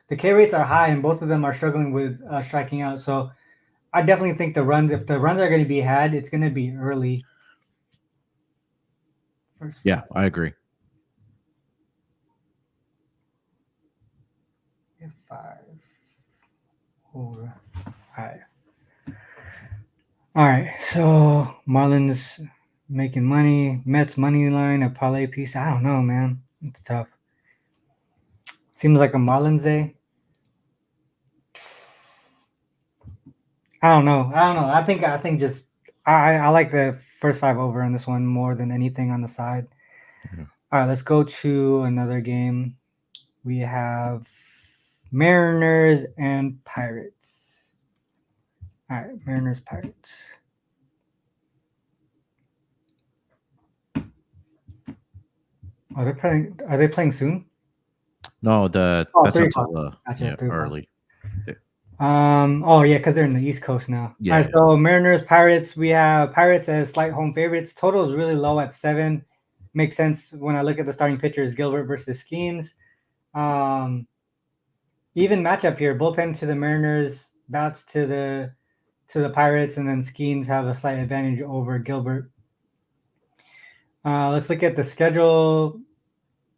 The K rates are high, and both of them are struggling with striking out. So I definitely think if the runs are going to be had, it's going to be early. I agree. 5 over. All right. So Marlins making money. Mets money line, a parlay piece. I don't know, man. It's tough. Seems like a Marlins day. I don't know. I think just I like the first 5 over on this one more than anything on the side. Mm-hmm. All right, let's go to another game. We have Mariners and Pirates. All right, Mariners, Pirates. Are they playing soon? No, that's until early. Because they're in the East Coast now. Yeah. All right, so Mariners, Pirates. We have Pirates as slight home favorites. Total is really low at 7. Makes sense when I look at the starting pitchers, Gilbert versus Skeens. Even matchup here, bullpen to the Mariners, bats to the Pirates, and then Skeens have a slight advantage over Gilbert. Let's look at the schedule.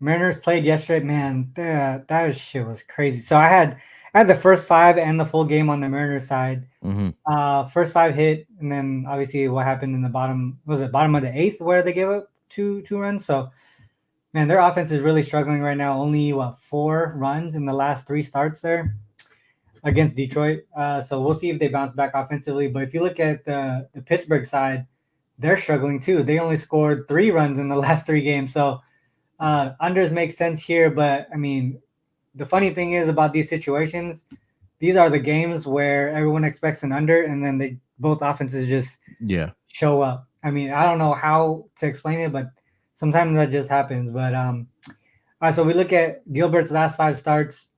Mariners played yesterday. Man, that shit was crazy. So I had the first 5 and the full game on the Mariners side. Mm-hmm. First 5 hit, and then obviously what happened in the bottom of the 8th where they gave up two runs. So Man, their offense is really struggling right now. Only 4 runs in the last 3 starts there against Detroit. So we'll see if they bounce back offensively. But if you look at the Pittsburgh side, they're struggling too. They only scored 3 runs in the last 3 games. So unders make sense here. But I mean, the funny thing is about these situations, these are the games where everyone expects an under, and then they both offenses just show up. I mean, I don't know how to explain it, but sometimes that just happens. But all right, so we look at Gilbert's last 5 starts.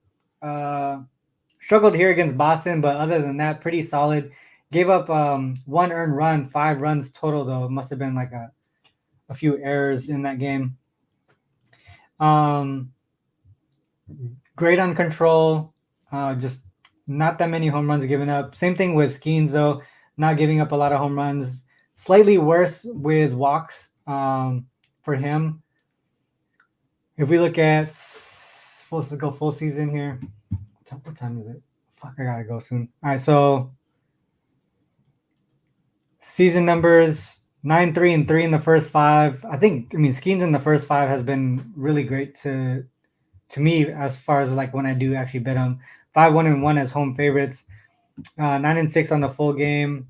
Struggled here against Boston, but other than that, pretty solid. Gave up 1 earned run, 5 runs total though. It must have been like a few errors in that game. Great on control. Just not that many home runs given up. Same thing with Skeens though, not giving up a lot of home runs. Slightly worse with walks for him. If we look at let's go full season here. What time is it? Fuck, I gotta go soon. All right, so season numbers 9, 3, and 3 in the first 5. I mean, Skeens in the first 5 has been really great to me as far as like when I do actually bet them. 5, 1, and 1 as home favorites. 9 and 6 on the full game.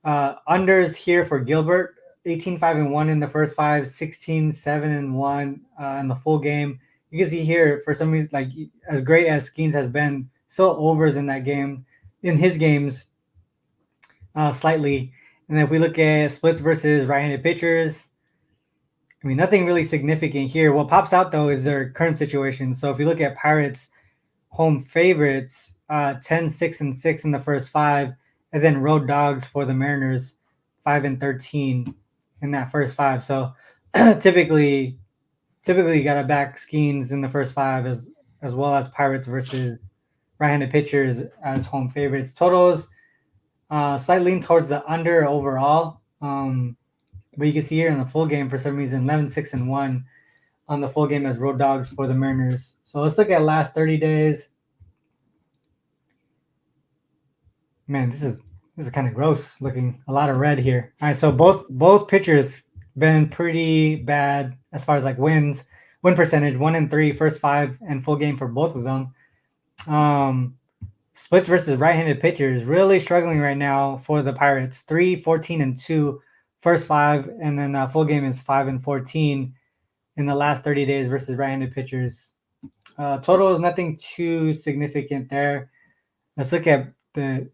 Unders here for Gilbert. 18, 5, and 1 in the first 5. 16, 7, and 1 in the full game. You can see here, for some reason, like as great as Skeens has been, still overs in that game, in his games, slightly. And then if we look at splits versus right-handed pitchers, I mean, nothing really significant here. What pops out though is their current situation. So if you look at Pirates home favorites, 10, 6, and 6 in the first 5, and then road dogs for the Mariners, 5 and 13 in that first 5. So typically you got to back Skeens in the first 5 as well as Pirates versus right-handed pitchers as home favorites. Totals slight lean towards the under overall. But you can see here in the full game, for some reason, 11, 6, and 1 on the full game as road dogs for the Mariners. So let's look at last 30 days. Man, this is kind of gross looking. A lot of red here. All right, so both pitchers been pretty bad as far as like win percentage. 1 and 3, first 5, and full game for both of them. Splits versus right-handed pitchers really struggling right now for the Pirates. 3, 14, and 2, first 5, and then full game is 5 and 14 in the last 30 days versus right-handed pitchers. Total is nothing too significant there. Let's look at the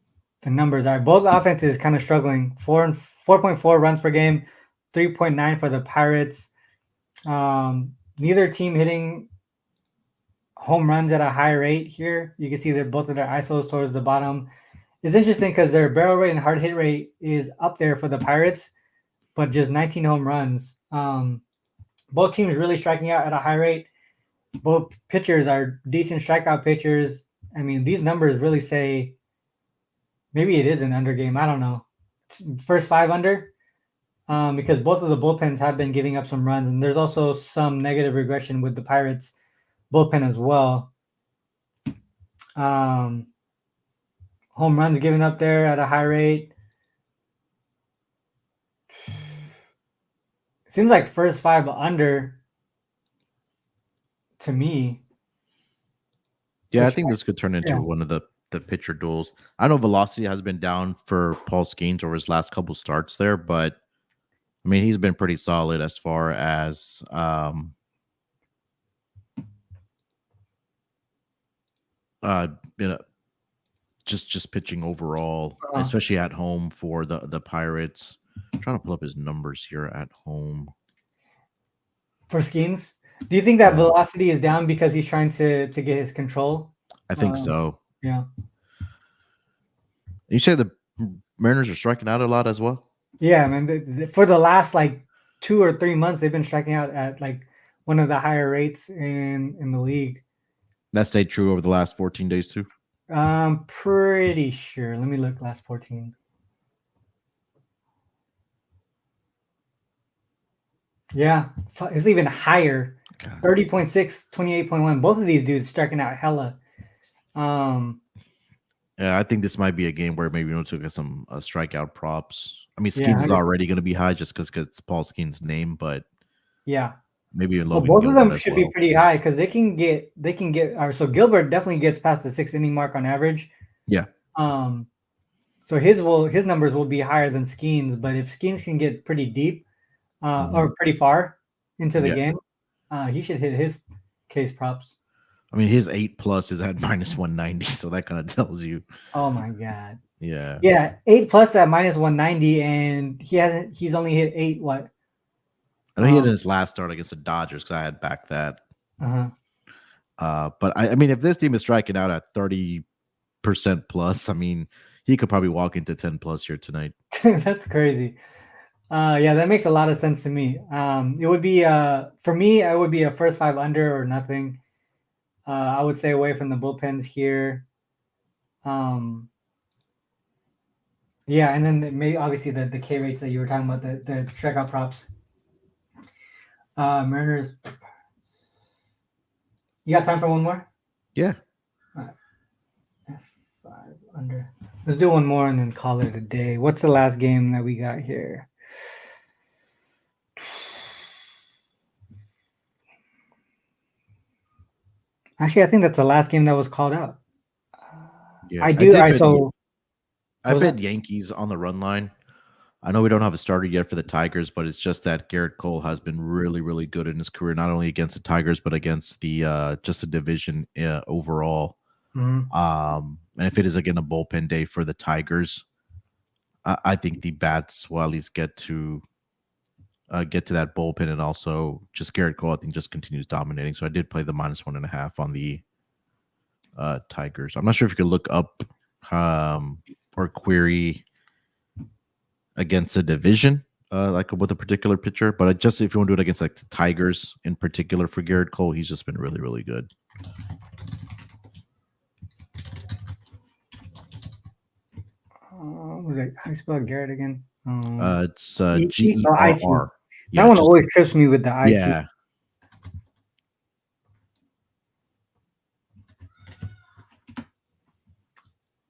numbers. All right, both offenses kind of struggling. 4.4 runs per game, 3.9 for the Pirates. Neither team hitting home runs at a high rate here. You can see that both of their ISOs towards the bottom. It's interesting because their barrel rate and hard hit rate is up there for the Pirates, but just 19 home runs. Both teams really striking out at a high rate. Both pitchers are decent strikeout pitchers. I mean, these numbers really say maybe it is an under game. I don't know. First 5 under, because both of the bullpens have been giving up some runs, and there's also some negative regression with the Pirates bullpen as well. Home runs given up there at a high rate. Seems like first 5 under to me. Yeah, I think this could turn into one of the pitcher duels. I know velocity has been down for Paul Skeens over his last couple starts there, but I mean, he's been pretty solid as far as just pitching overall, especially at home for the Pirates. I'm trying to pull up his numbers here at home. For Skeens, do you think that velocity is down because he's trying to get his control? I think so. Yeah. You say the Mariners are striking out a lot as well? Yeah, man. For the last like 2 or 3 months, they've been striking out at like one of the higher rates in the league. That stayed true over the last 14 days too? I'm pretty sure. Let me look last 14. Yeah, it's even higher. 30.6, 28.1. Both of these dudes striking out hella. Yeah, I think this might be a game where maybe we need to get some strikeout props. I mean, Skeens is already going to be high just because it's Paul Skeens' name, but yeah, maybe Well, Logan both of Gilbert them as should be well. pretty high because they can get. So Gilbert definitely gets past the 6 inning mark on average. Yeah. So his numbers will be higher than Skeens, but if Skeens can get pretty deep, or pretty far into the Yeah. game, he should hit his case props. I mean, his 8+ is at -190, so that kind of tells you. Oh my god. Yeah. Yeah, 8+ at -190, and he's only hit 8. What? I know he had in his last start against the Dodgers because I had backed that. But I mean, if this team is striking out at 30% plus, I mean, he could probably walk into 10+ here tonight. That's crazy. Yeah, that makes a lot of sense to me. It would be for me, it would be a first 5 under or nothing. I would stay away from the bullpens here. Yeah, and then maybe obviously the K rates that you were talking about, the strikeout props. Mariners. You got time for one more? Yeah. All right. F5 under. Let's do one more and then call it a day. What's the last game that we got here? Actually, I think that's the last game that was called out. Yeah, I do. I bet Yankees on the run line. I know we don't have a starter yet for the Tigers, but it's just that Garrett Cole has been really, really good in his career, not only against the Tigers but against the just the division overall. And if it is again a bullpen day for the Tigers, I think the bats will at least get to that bullpen, and also just Garrett Cole, I think, just continues dominating. So I did play the -1.5 on the Tigers. I'm not sure if you could look up or query against a division, like with a particular pitcher, but just if you want to do it against like the Tigers in particular for Garrett Cole, he's just been really, really good. Was it, how you spell Garrett again? It's GERR. That one always trips me with the IT. Yeah.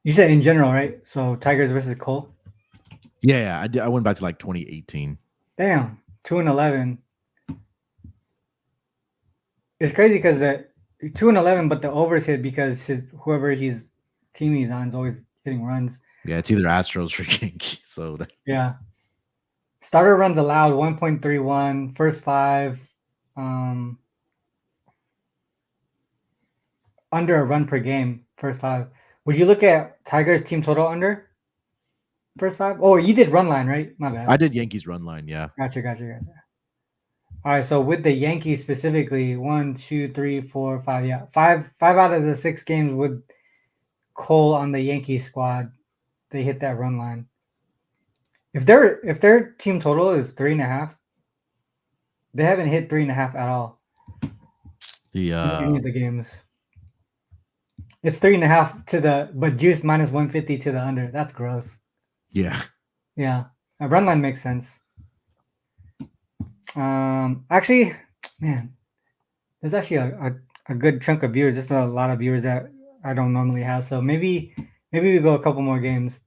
You said in general, right? So Tigers versus Cole. Yeah, I went back to like 2018. Damn, 2-11. It's crazy because the 2-11, but the overs hit because whoever his team he's on is always hitting runs. Yeah, it's either Astros or Yankees. So yeah. Starter runs allowed 1.31, first 5, under a run per game, first 5. Would you look at Tigers team total under first 5? Oh, you did run line, right? My bad. I did Yankees run line, yeah. Gotcha. All right, so with the Yankees specifically, 1, 2, 3, 4, 5. Yeah, five out of the 6 games with Cole on the Yankees squad, they hit that run line. If their team total is 3.5, they haven't hit 3.5 at all. In any of the games. It's 3.5 but juiced -150 to the under. That's gross. Yeah. Yeah, a run line makes sense. Actually, man, there's actually a good chunk of viewers. Just a lot of viewers that I don't normally have. So maybe we go a couple more games.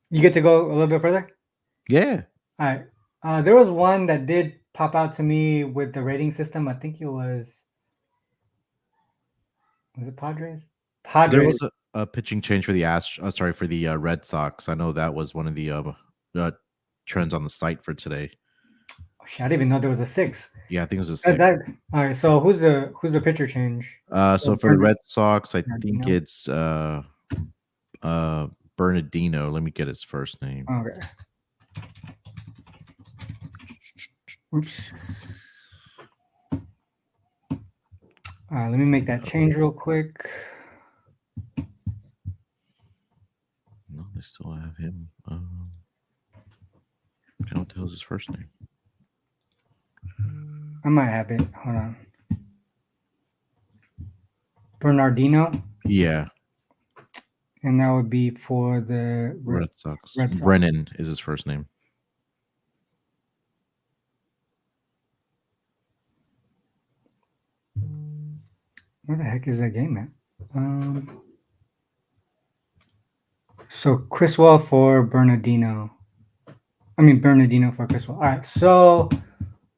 You get to go a little bit further? Yeah. All right. There was one that did pop out to me with the rating system. I think it was it Padres? There was a pitching change for the for the Red Sox. I know that was one of the trends on the site for today. Oh, shit, I didn't even know there was a 6. Yeah, I think it was a 6. All right, so who's the pitcher change? So for the Red Sox, I think it's Bernardino. Let me get his first name. Okay. Oops. Let me make that change real quick. No, they still have him. What the hell is his first name? I might have it. Hold on. Bernardino? Yeah. And that would be for the Red Sox. Brennan is his first name. Where the heck is that game at? So Criswell for Bernardino. Bernardino for Criswell. All right, so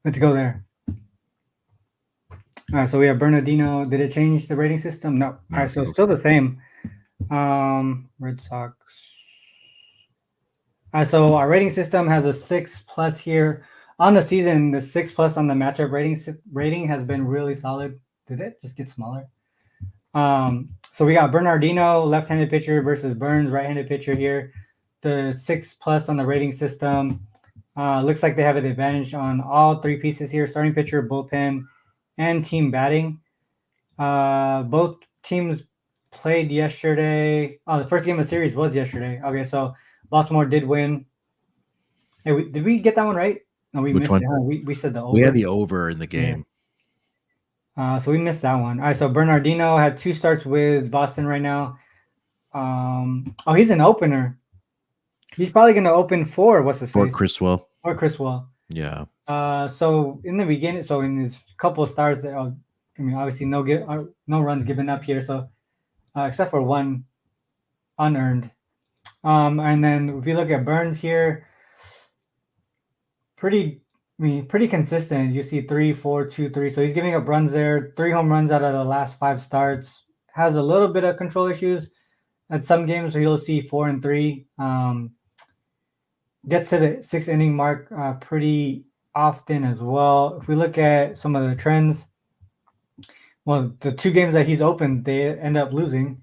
Let's go there. All right, so we have Bernardino. Did it change the rating system? No. All No, right, so it's still the same. Red Sox. All right, so our rating system has a 6+ here on the season. The 6+ on the matchup rating has been really solid. Did it just get smaller? So we got Bernardino, left-handed pitcher versus Burns, right-handed pitcher here. The 6+ on the rating system. Looks like they have an advantage on all three pieces here: starting pitcher, bullpen, and team batting. Both teams played yesterday. Oh, the first game of the series was yesterday. Okay, so Baltimore did win. Hey, did we get that one right? No, we Which missed one? it. Huh? We said the over. We had the over in the game. Yeah. So we missed that one. All right, so Bernardino had 2 starts with Boston right now. Oh, he's an opener. He's probably going to open for what's his For face? Criswell. Or Criswell. Yeah. So in the beginning, so in his couple of starts, I mean, obviously no runs given up here. So except for one unearned. And then if you look at Burns here, pretty consistent. You see 3, 4, 2, 3. So he's giving up runs there. 3 home runs out of the last 5 starts. Has a little bit of control issues at some games where you'll see 4 and 3. Gets to the 6th inning mark pretty often as well. If we look at some of the trends, well, the 2 games that he's opened, they end up losing.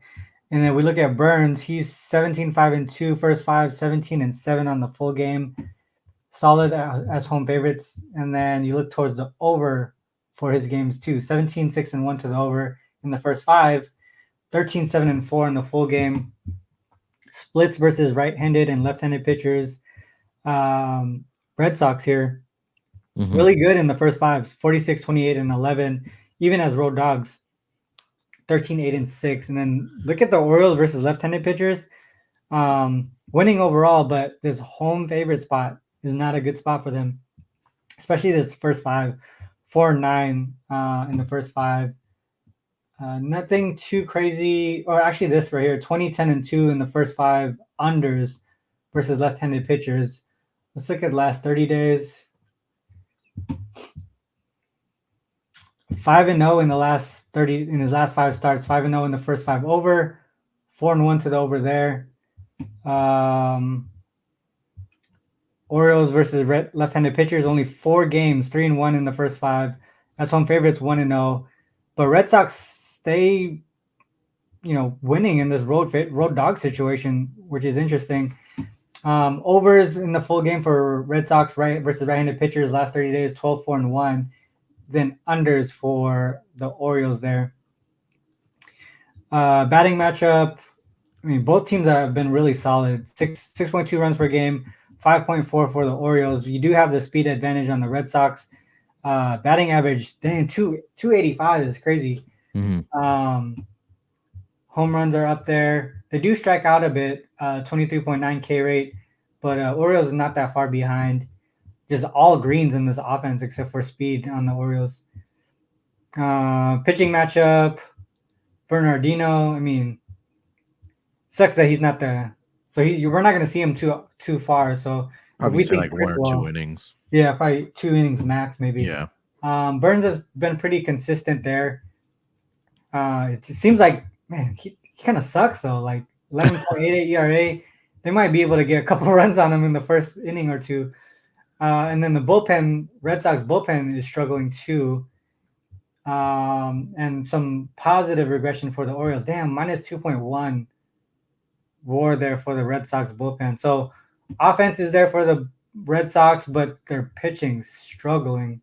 And then we look at Burns, he's 17-5-2, first 5, 17-7 on the full game. Solid as home favorites. And then you look towards the over for his games too. 17-6-1 to the over in the first 5, 13-7-4 in the full game. Splits versus right-handed and left-handed pitchers. Red Sox here, really good in the first 5, 46, 28, and 11, even as road dogs. 13, 8, and 6. And then look at the Orioles versus left-handed pitchers. Winning overall, but this home favorite spot is not a good spot for them, especially this first 5, 4 and 9 in the first 5. Nothing too crazy, or actually this right here, 20, 10, and 2 in the first 5 unders versus left-handed pitchers. Let's look at last 30 days. 5-0 in the last 30 in his last 5 starts. 5-0 in the first 5 over. 4-1 to the over there. Orioles versus left-handed pitchers. Only 4 games. 3-1 in the first 5. That's home favorites. 1-0. But Red Sox stay, winning in this road dog situation, which is interesting. Overs in the full game for Red Sox versus right-handed pitchers last 30 days, 12, 4, and 1. Then unders for the Orioles there. Batting matchup. I mean, both teams have been really solid. 6.2 runs per game, 5.4 for the Orioles. You do have the speed advantage on the Red Sox. Batting average, dang, 285 is crazy. Mm-hmm. Home runs are up there. They do strike out a bit, 23.9 K rate, but Orioles is not that far behind. Just all greens in this offense except for speed on the Orioles. Pitching matchup, Bernardino. I mean, sucks that he's not the. So we're not going to see him too far. So probably say like 1 or 2 innings. Yeah, probably 2 innings max, maybe. Yeah. Burns has been pretty consistent there. It just seems like, man, he kind of sucks though. Like 11.88 ERA. They might be able to get a couple runs on him in the first inning or 2. And then the bullpen, Red Sox bullpen is struggling too. And some positive regression for the Orioles. Damn, minus 2.1 WAR there for the Red Sox bullpen. So offense is there for the Red Sox, but their pitching's struggling.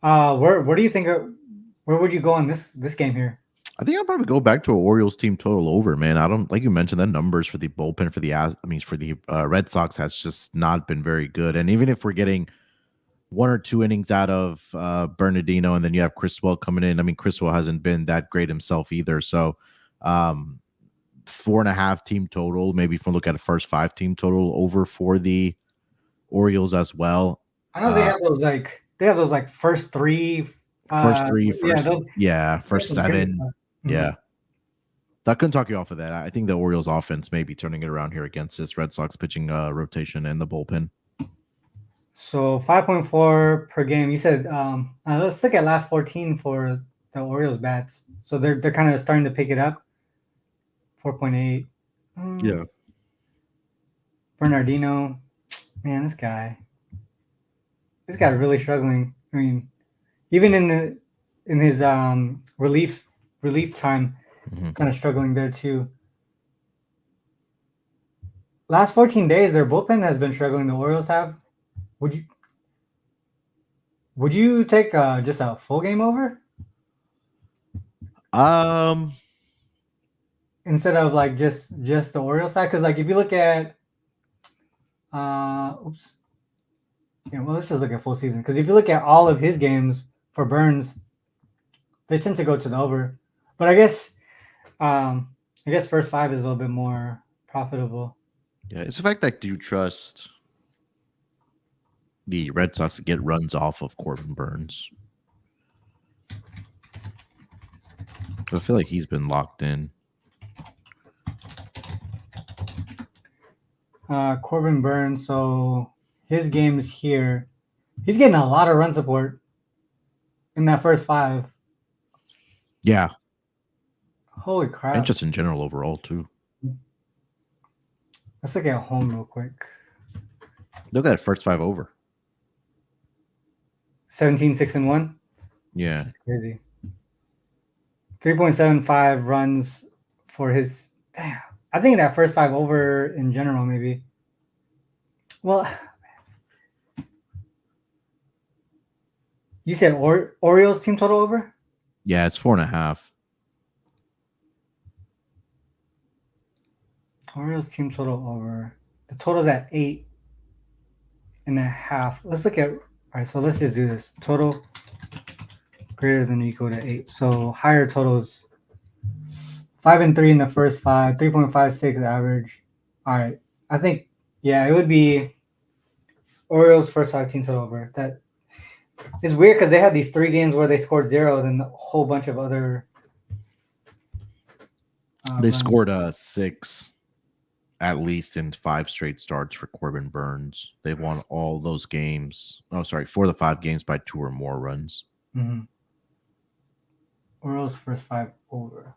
Where do you think? Where would you go on this game here? I think I'll probably go back to an Orioles team total over, man. I don't, like you mentioned, the numbers for the bullpen for the Red Sox has just not been very good. And even if we're getting 1 or 2 innings out of Bernardino, and then you have Criswell coming in. I mean, Criswell hasn't been that great himself either. So 4.5 team total, maybe if we look at a first 5 team total over for the Orioles as well. I know they have those first 3. First 7. Yeah. I couldn't talk you off of that. I think the Orioles offense may be turning it around here against this Red Sox pitching rotation and the bullpen. So 5.4 per game. You said let's look at last 14 for the Orioles bats. So they're kind of starting to pick it up. 4.8. Yeah. Bernardino, man, this guy really struggling. I mean, even in his relief time, kind of struggling there too. Last 14 days, their bullpen has been struggling. The Orioles have. Would you take just a full game over Um. instead of like just the Orioles side? Because like if you look at oops. Yeah, well, let's just look at full season. Because if you look at all of his games for Burns, they tend to go to the over. But I guess first five is a little bit more profitable. Yeah, it's the fact that do you trust the Red Sox to get runs off of Corbin Burns? I feel like he's been locked in. Corbin Burns, so his games here, he's getting a lot of run support in that first five. Yeah. Holy crap. And just in general overall, too. Let's look at home real quick. Look at that first five over. 17, 6, and 1. Yeah. That's crazy. 3.75 runs for his. Damn. I think that first five over in general, maybe. Well, you said Orioles team total over? Yeah, it's 4.5. Orioles team total over. The total's at 8.5. Let's look at. All right, so let's just do this. Total greater than or equal to 8. So higher totals. 5 and 3 in the first five. 3.56 average. All right, I think it would be Orioles first five team total over. That is weird because they had these 3 games where they scored 0, then a whole bunch of other. They scored 6 at least in 5 straight starts for Corbin Burns. They've won all those games. Oh, sorry, 4 of the 5 games by 2 or more runs. Mm-hmm. Orioles first 5 over.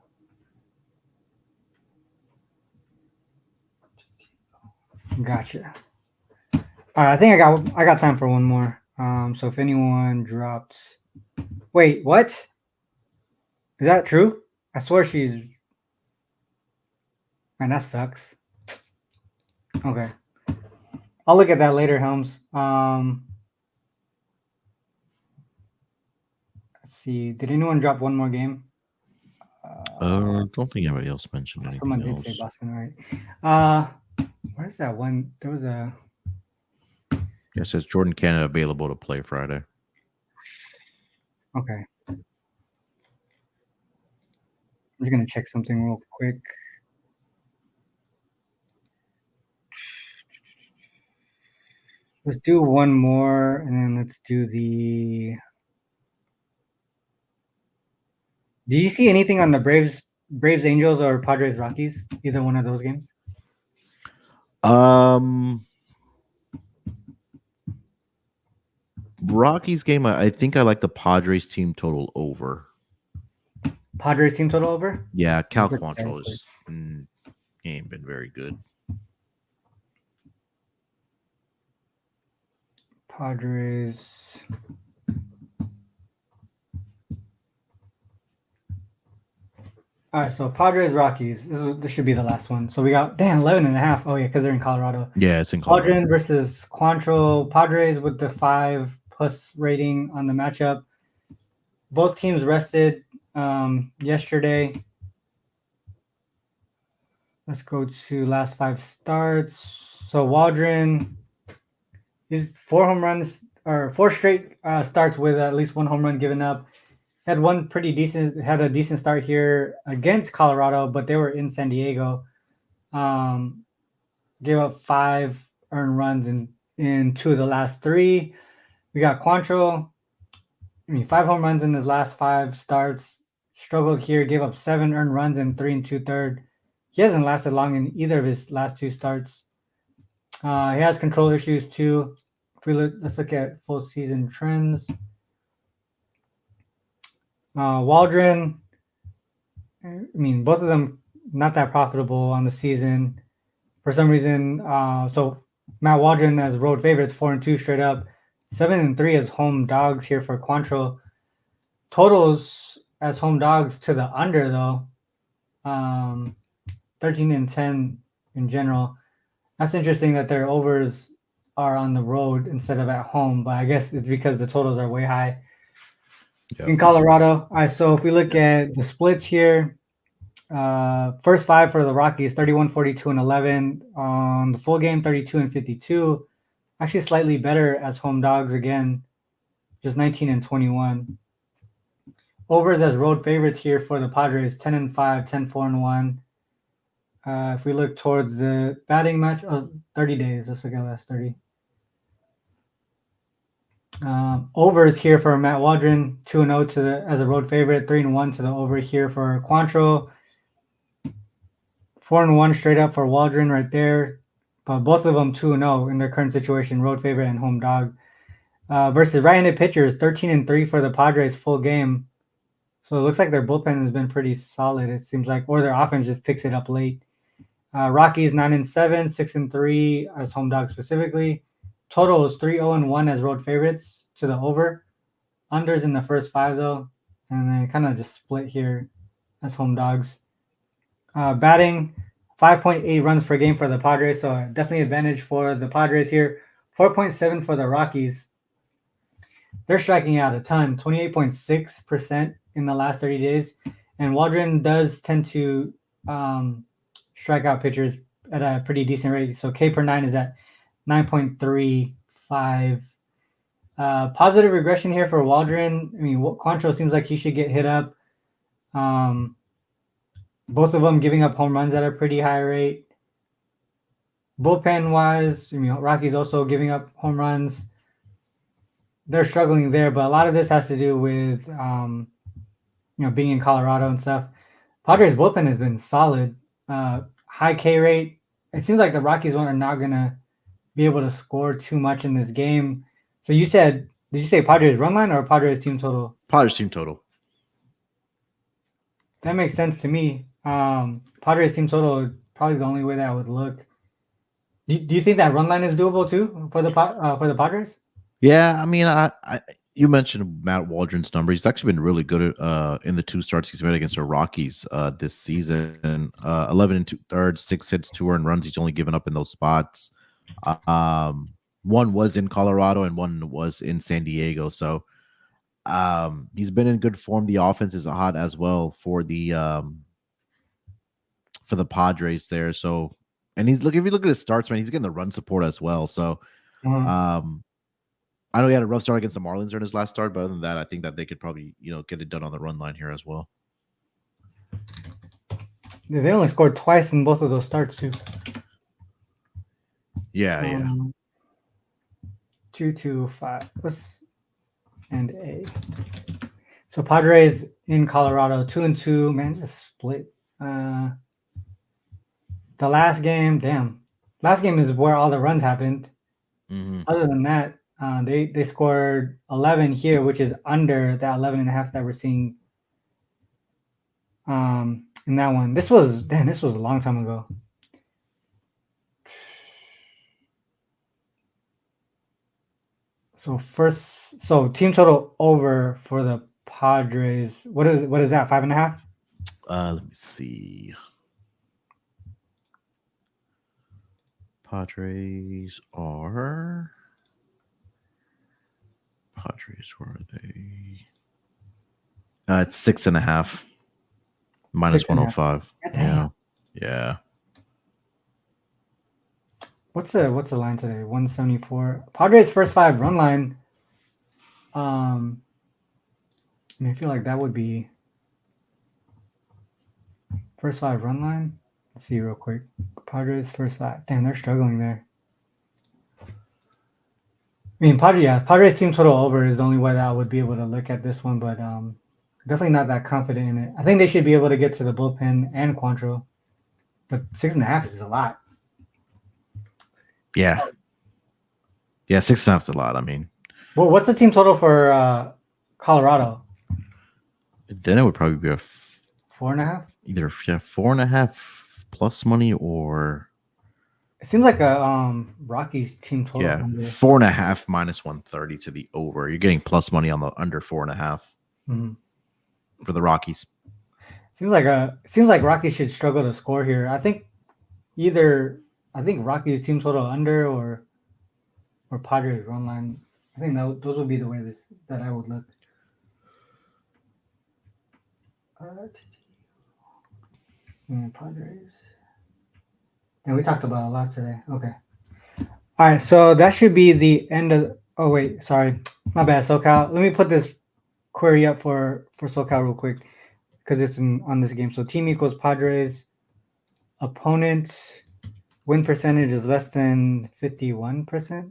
Gotcha. All right, I think I got time for one more. So if anyone dropped, wait, what? Is that true? I swear she's. Man, that sucks. Okay, I'll look at that later, Helms. Let's see. Did anyone drop one more game? Don't think anybody else mentioned anything someone else. did say Boston, right? Where's that one? There was a. Yeah, it says Jordan Canada available to play Friday. Okay. I'm just gonna check something real quick. Let's do one more, and then let's do the. Do you see anything on the Braves Angels or Padres Rockies? Either one of those games? Rockies game, I think I like the Padres team total over. Padres team total over? Yeah, Cal Quantrill is he ain't been very good. Padres. All right, so Padres Rockies. This should be the last one. So we got 11.5. Oh yeah, because they're in Colorado. Yeah, it's in Colorado. Aldrin versus Quantrill. Padres with the 5+ rating on the matchup. Both teams rested yesterday. Let's go to last 5 starts. So Waldron, he's 4 home runs or 4 straight starts with at least 1 home run given up. Had a decent start here against Colorado, but they were in San Diego. Gave up 5 earned runs in 2 of the last 3. We got Quantrill. 5 home runs in his last 5 starts. Struggled here, gave up 7 earned runs in 3 2/3. He hasn't lasted long in either of his last 2 starts. He has control issues too. Let's look at full season trends. Waldron, I mean, both of them not that profitable on the season for some reason. So Matt Waldron as road favorites, 4-2 straight up, 7-3 as home dogs here for Quantrill. Totals as home dogs to the under though, 13-10 in general. That's interesting that their overs are on the road instead of at home, but I guess it's because the totals are way high in Colorado. All right, so if we look at the splits here, first 5 for the Rockies, 31, 42, and 11. On the full game, 32 and 52. Actually, slightly better as home dogs again, just 19 and 21. Overs as road favorites here for the Padres, 10-5, 10-4-1. If we look towards the batting match, 30 days. Let's look at the last 30. Overs here for Matt Waldron, 2-0 as a road favorite, 3-1 to the over here for Quantrill. 4-1 straight up for Waldron right there, but both of them 2-0 in their current situation, road favorite and home dog. Versus right-handed pitchers, 13-3 for the Padres full game. So it looks like their bullpen has been pretty solid. It seems like, or their offense just picks it up late. Rockies 9-7, 6-3 as home dog specifically. Total is 3-0-1 as road favorites to the over. Unders in the first 5 though, and then kind of just split here as home dogs. Batting 5.8 runs per game for the Padres, so definitely advantage for the Padres here. 4.7 for the Rockies. They're striking out a ton, 28.6% in the last 30 days. And Waldron does tend to strike out pitchers at a pretty decent rate. So K per 9 is at 9.35. Positive regression here for Waldron. I mean, Quantrill seems like he should get hit up. Both of them giving up home runs at a pretty high rate. Bullpen wise, Rockies also giving up home runs. They're struggling there, but a lot of this has to do with being in Colorado and stuff. Padres bullpen has been solid. High K rate. It seems like the Rockies are not gonna be able to score too much in this game. So did you say Padres run line or Padres team total? Padres team total. That makes sense to me. Padres team total is probably the only way that would look. Do you think that run line is doable too for the Padres? Yeah, I mean, I you mentioned Matt Waldron's number. He's actually been really good in the 2 starts he's made against the Rockies this season. 11 2/3, 6 hits, 2 earned runs. He's only given up in those spots. One was in Colorado and one was in San Diego. So he's been in good form. The offense is hot as well for the Padres there. So, and if you look at his starts, man, he's getting the run support as well. So, I know he had a rough start against the Marlins during his last start, but other than that, I think that they could probably, get it done on the run line here as well. They only scored twice in both of those starts too. Yeah. 2-5. And A. So Padres in Colorado, 2-2. Man, just split. The last game, last game is where all the runs happened. Mm-hmm. Other than that, they scored 11 here, which is under that 11.5 that we're seeing in that one. This was a long time ago. So team total over for the Padres. What is that? 5.5? Let me see. Padres, where are they? It's 6.5. Minus 105. Yeah. What's the line today? 174. Padres first 5 run line. I feel like that would be first 5 run line. Let's see real quick. Padres first 5. Damn, they're struggling there. Padres team total over is the only way that I would be able to look at this one, but definitely not that confident in it. I think they should be able to get to the bullpen and Quantrill, but 6.5 is a lot. Yeah. Yeah, 6.5 is a lot. I mean, Well, what's the team total for Colorado? then it would probably be 4.5. either 4.5 plus money or It seems like a Rockies team total yeah, under. 4.5 minus 130 to the over. You're getting plus money on the under 4.5 for the Rockies. Seems like Rockies should struggle to score here. I think Rockies team total under or Padres run line. I think those would be the way that I would look. And Padres. And we talked about a lot today. Okay. All right. So that should be the end of. Oh wait, sorry, my bad. SoCal. Let me put this query up for SoCal real quick because it's on this game. So team equals Padres. Opponent win percentage is less than 51%.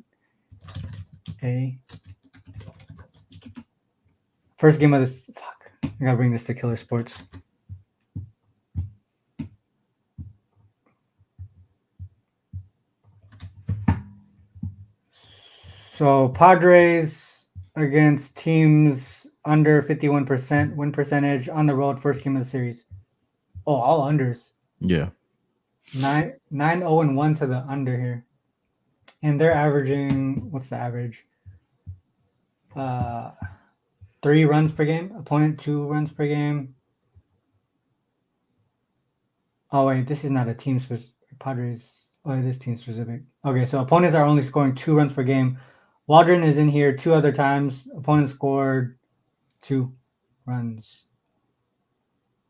A. First game of this. Fuck. I gotta bring this to Killer Sports. So Padres against teams under 51% win percentage on the road, first game of the series. Oh, all unders. Yeah. 9-0-1 to the under here. And they're averaging, what's the average? 3 runs per game. Opponent 2 runs per game. Oh wait, this is not a team specific. Padres. Oh, it is team specific. Okay, so opponents are only scoring 2 runs per game. Waldron is in here 2 other times. Opponent scored 2 runs.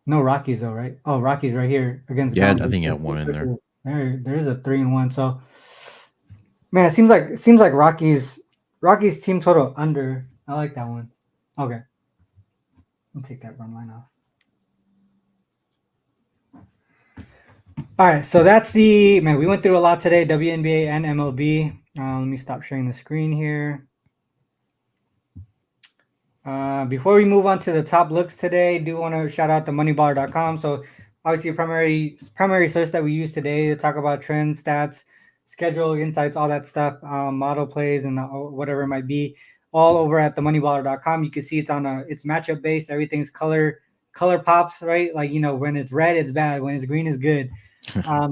No Rockies though, right? Oh, Rockies right here against. Yeah, I think you have one in there. There is a 3-1. So, man, it seems like Rockies team total under. I like that one. Okay, I'll take that run line off. All right, so that's the man. We went through a lot today, WNBA and MLB. Let me stop sharing the screen here. Before we move on to the top looks today, do want to shout out to moneyballer.com. So obviously a primary source that we use today to talk about trends, stats, schedule insights, all that stuff, model plays and whatever it might be, all over at the moneyballer.com. You can see it's matchup based. Everything's color pops, right? Like, when it's red, it's bad. When it's green, it's good.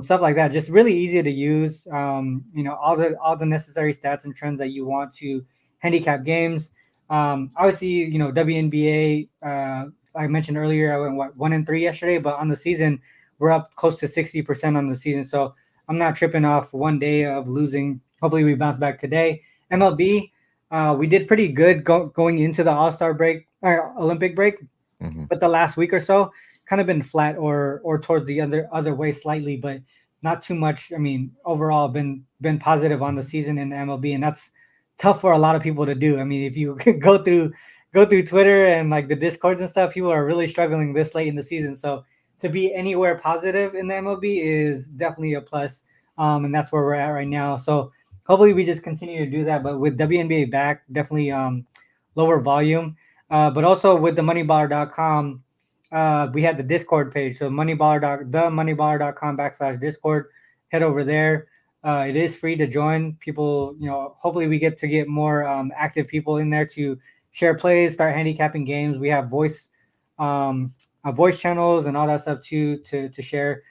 Stuff like that. Just really easy to use. All the necessary stats and trends that you want to handicap games. Obviously, WNBA, I mentioned earlier, I went 1-3 yesterday, but on the season, we're up close to 60% on the season. So I'm not tripping off one day of losing. Hopefully we bounce back today. MLB, we did pretty good going into the All-Star break or Olympic break, but the last week or so kind of been flat or towards the other way slightly, but not too much. I mean, overall been positive on the season in the MLB, and that's tough for a lot of people to do. I mean, if you go through Twitter and like the Discords and stuff, people are really struggling this late in the season. So to be anywhere positive in the MLB is definitely a plus. And that's where we're at right now. So hopefully we just continue to do that. But with WNBA back, definitely lower volume. But also with the moneyballer.com, we had the Discord page. So moneyballer.com/Discord. Head over there. It is free to join. People, hopefully we get more active people in there to share plays, start handicapping games. We have voice channels and all that stuff too to share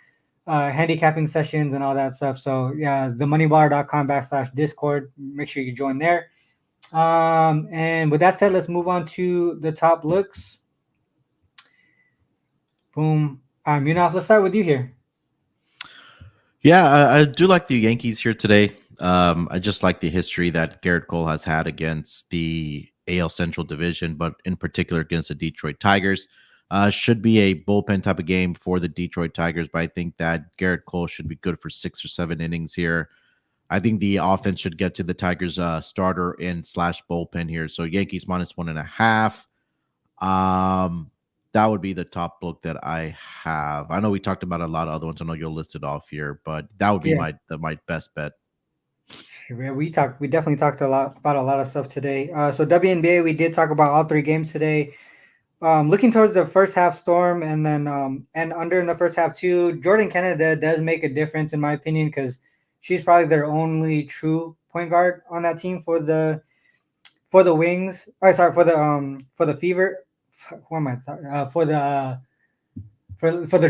handicapping sessions and all that stuff. So yeah, the moneyballer.com/Discord. Make sure you join there. And with that said, let's move on to the top looks. Boom. Munaf, let's start with you here. Yeah, I do like the Yankees here today. I just like the history that Garrett Cole has had against the AL Central Division, but in particular against the Detroit Tigers. Should be a bullpen type of game for the Detroit Tigers, but I think that Garrett Cole should be good for 6 or 7 innings here. I think the offense should get to the Tigers starter in / bullpen here. So Yankees -1.5. That would be the top book that I have. I know we talked about a lot of other ones. I know you'll list it off here, but that would be my best bet. Sure, we definitely talked about a lot of stuff today. So WNBA, we did talk about all 3 games today. Looking towards the first half storm and then and under in the first half too. Jordan Canada does make a difference in my opinion because she's probably their only true point guard on that team for the Wings. Or sorry, for the Fever. Who am I? For the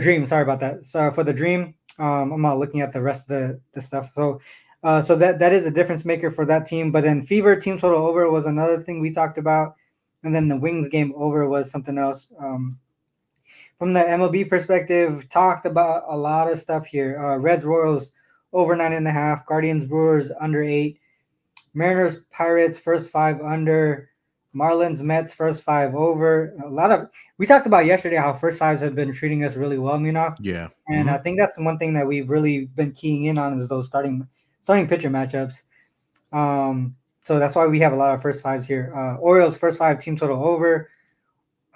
Dream. Sorry about that. Sorry for the Dream. I'm not looking at the rest of the stuff. So that is a difference maker for that team. But then Fever team total over was another thing we talked about, and then the Wings game over was something else. From the MLB perspective, talked about a lot of stuff here. Reds Royals over 9.5, Guardians Brewers under 8, Mariners Pirates first 5 under, Marlins Mets first 5 over. A lot of we talked about yesterday how first fives have been treating us really well, Yeah. and I think that's one thing that we've really been keying in on is those starting pitcher matchups. So that's why we have a lot of first fives here. Orioles first 5 team total over.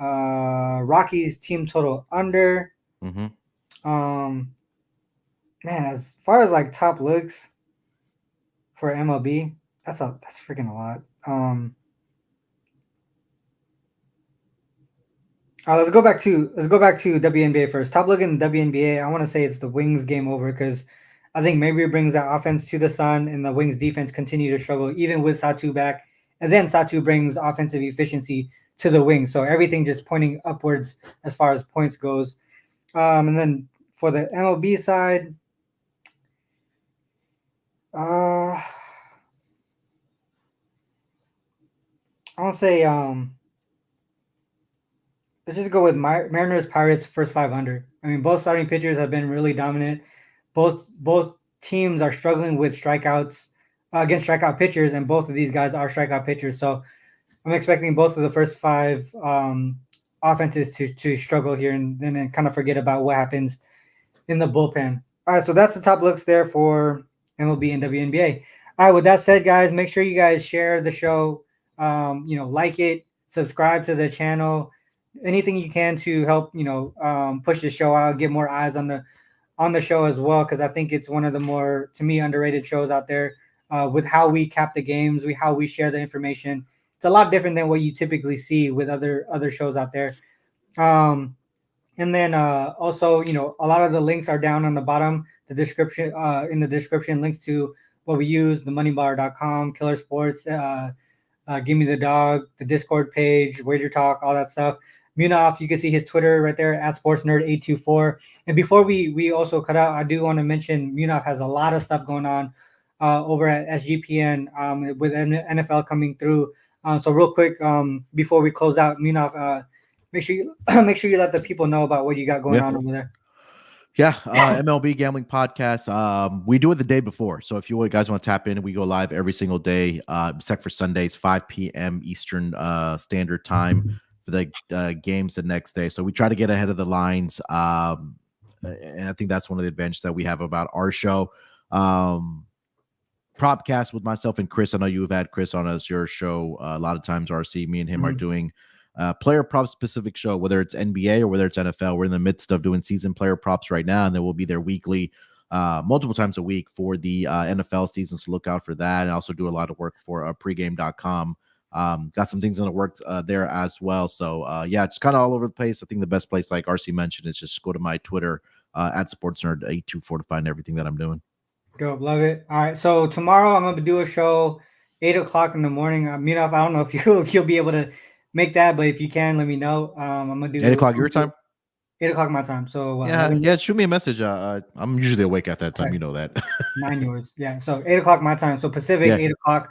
Rockies team total under. Man, as far as like top looks for MLB, that's freaking a lot. Let's go back to WNBA first. Top look in the WNBA. I want to say it's the Wings game over because I think Mercury brings that offense to the Sun, and the Wings defense continue to struggle even with Satu back. And then Satu brings offensive efficiency to the Wings, so everything just pointing upwards as far as points goes. And then for the MLB side, I want to say let's just go with Mariners Pirates first 5 under. I mean, both starting pitchers have been really dominant. Both teams are struggling with strikeouts against strikeout pitchers, and both of these guys are strikeout pitchers. So I'm expecting both of the first 5 offenses to struggle here, and then kind of forget about what happens in the bullpen. All right, so that's the top looks there for MLB and WNBA. All right, with that said, guys, make sure you guys share the show. Like it, subscribe to the channel, anything you can to help push the show out, get more eyes on the show as well, because I think it's one of the more, to me, underrated shows out there. With how we cap the games, how we share the information, it's a lot different than what you typically see with other shows out there. And then also, a lot of the links are down on the bottom, the description, in the description, links to what we use, the moneybar.com, Killer Sports, Give Me the Dog, the Discord page, Wager Talk, all that stuff. Munaf, you can see his Twitter right there at SportsNerd824. And before we also cut out, I do want to mention Munaf has a lot of stuff going on over at SGPN with NFL coming through. So real quick, before we close out, Munaf, make sure you let the people know about what you got going on over there. Yeah, MLB Gambling Podcast. We do it the day before. So if you guys want to tap in, we go live every single day, except for Sundays, 5 p.m. Eastern Standard Time for the games the next day. So we try to get ahead of the lines. And I think that's one of the advantages that we have about our show. Propcast with myself and Chris. I know you've had Chris on as your show a lot of times, RC. Me and him are doing player prop specific show, whether it's NBA or whether it's NFL. We're in the midst of doing season player props right now, and then we'll be there weekly, multiple times a week for the NFL season. So look out for that. And also do a lot of work for pregame.com. Got some things in the works there as well. So yeah, just kind of all over the place. I think the best place, like RC mentioned, is just go to my Twitter at SportsNerd824 to find everything that I'm doing. Dope, love it. All right, so tomorrow I'm gonna do a show 8:00 in the morning. I don't know if you'll be able to make that, but if you can, let me know. I'm gonna do 8:00 your time. 8:00 my time. So yeah, shoot me a message. I'm usually awake at that time. Okay. You know that. 9 yours. Yeah. So 8:00 my time. So Pacific, 8:00.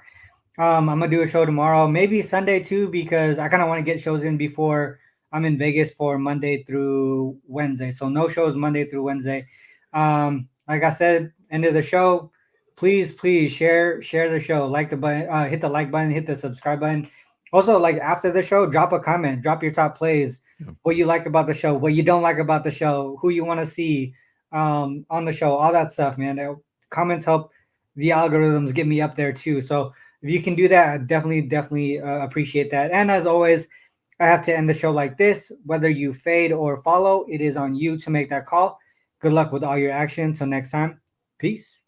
I'm gonna do a show tomorrow, maybe Sunday too, because I kind of want to get shows in before I'm in Vegas for Monday through Wednesday. So no shows Monday through Wednesday. Like I said, end of the show. Please share the show. Like the button, hit the like button, hit the subscribe button. Also, like after the show, drop a comment, drop your top plays, what you like about the show, what you don't like about the show, who you want to see on the show, all that stuff, man. Comments help the algorithms get me up there too. So if you can do that, I definitely appreciate that. And as always, I have to end the show like this. Whether you fade or follow, it is on you to make that call. Good luck with all your actions. Till next time, peace.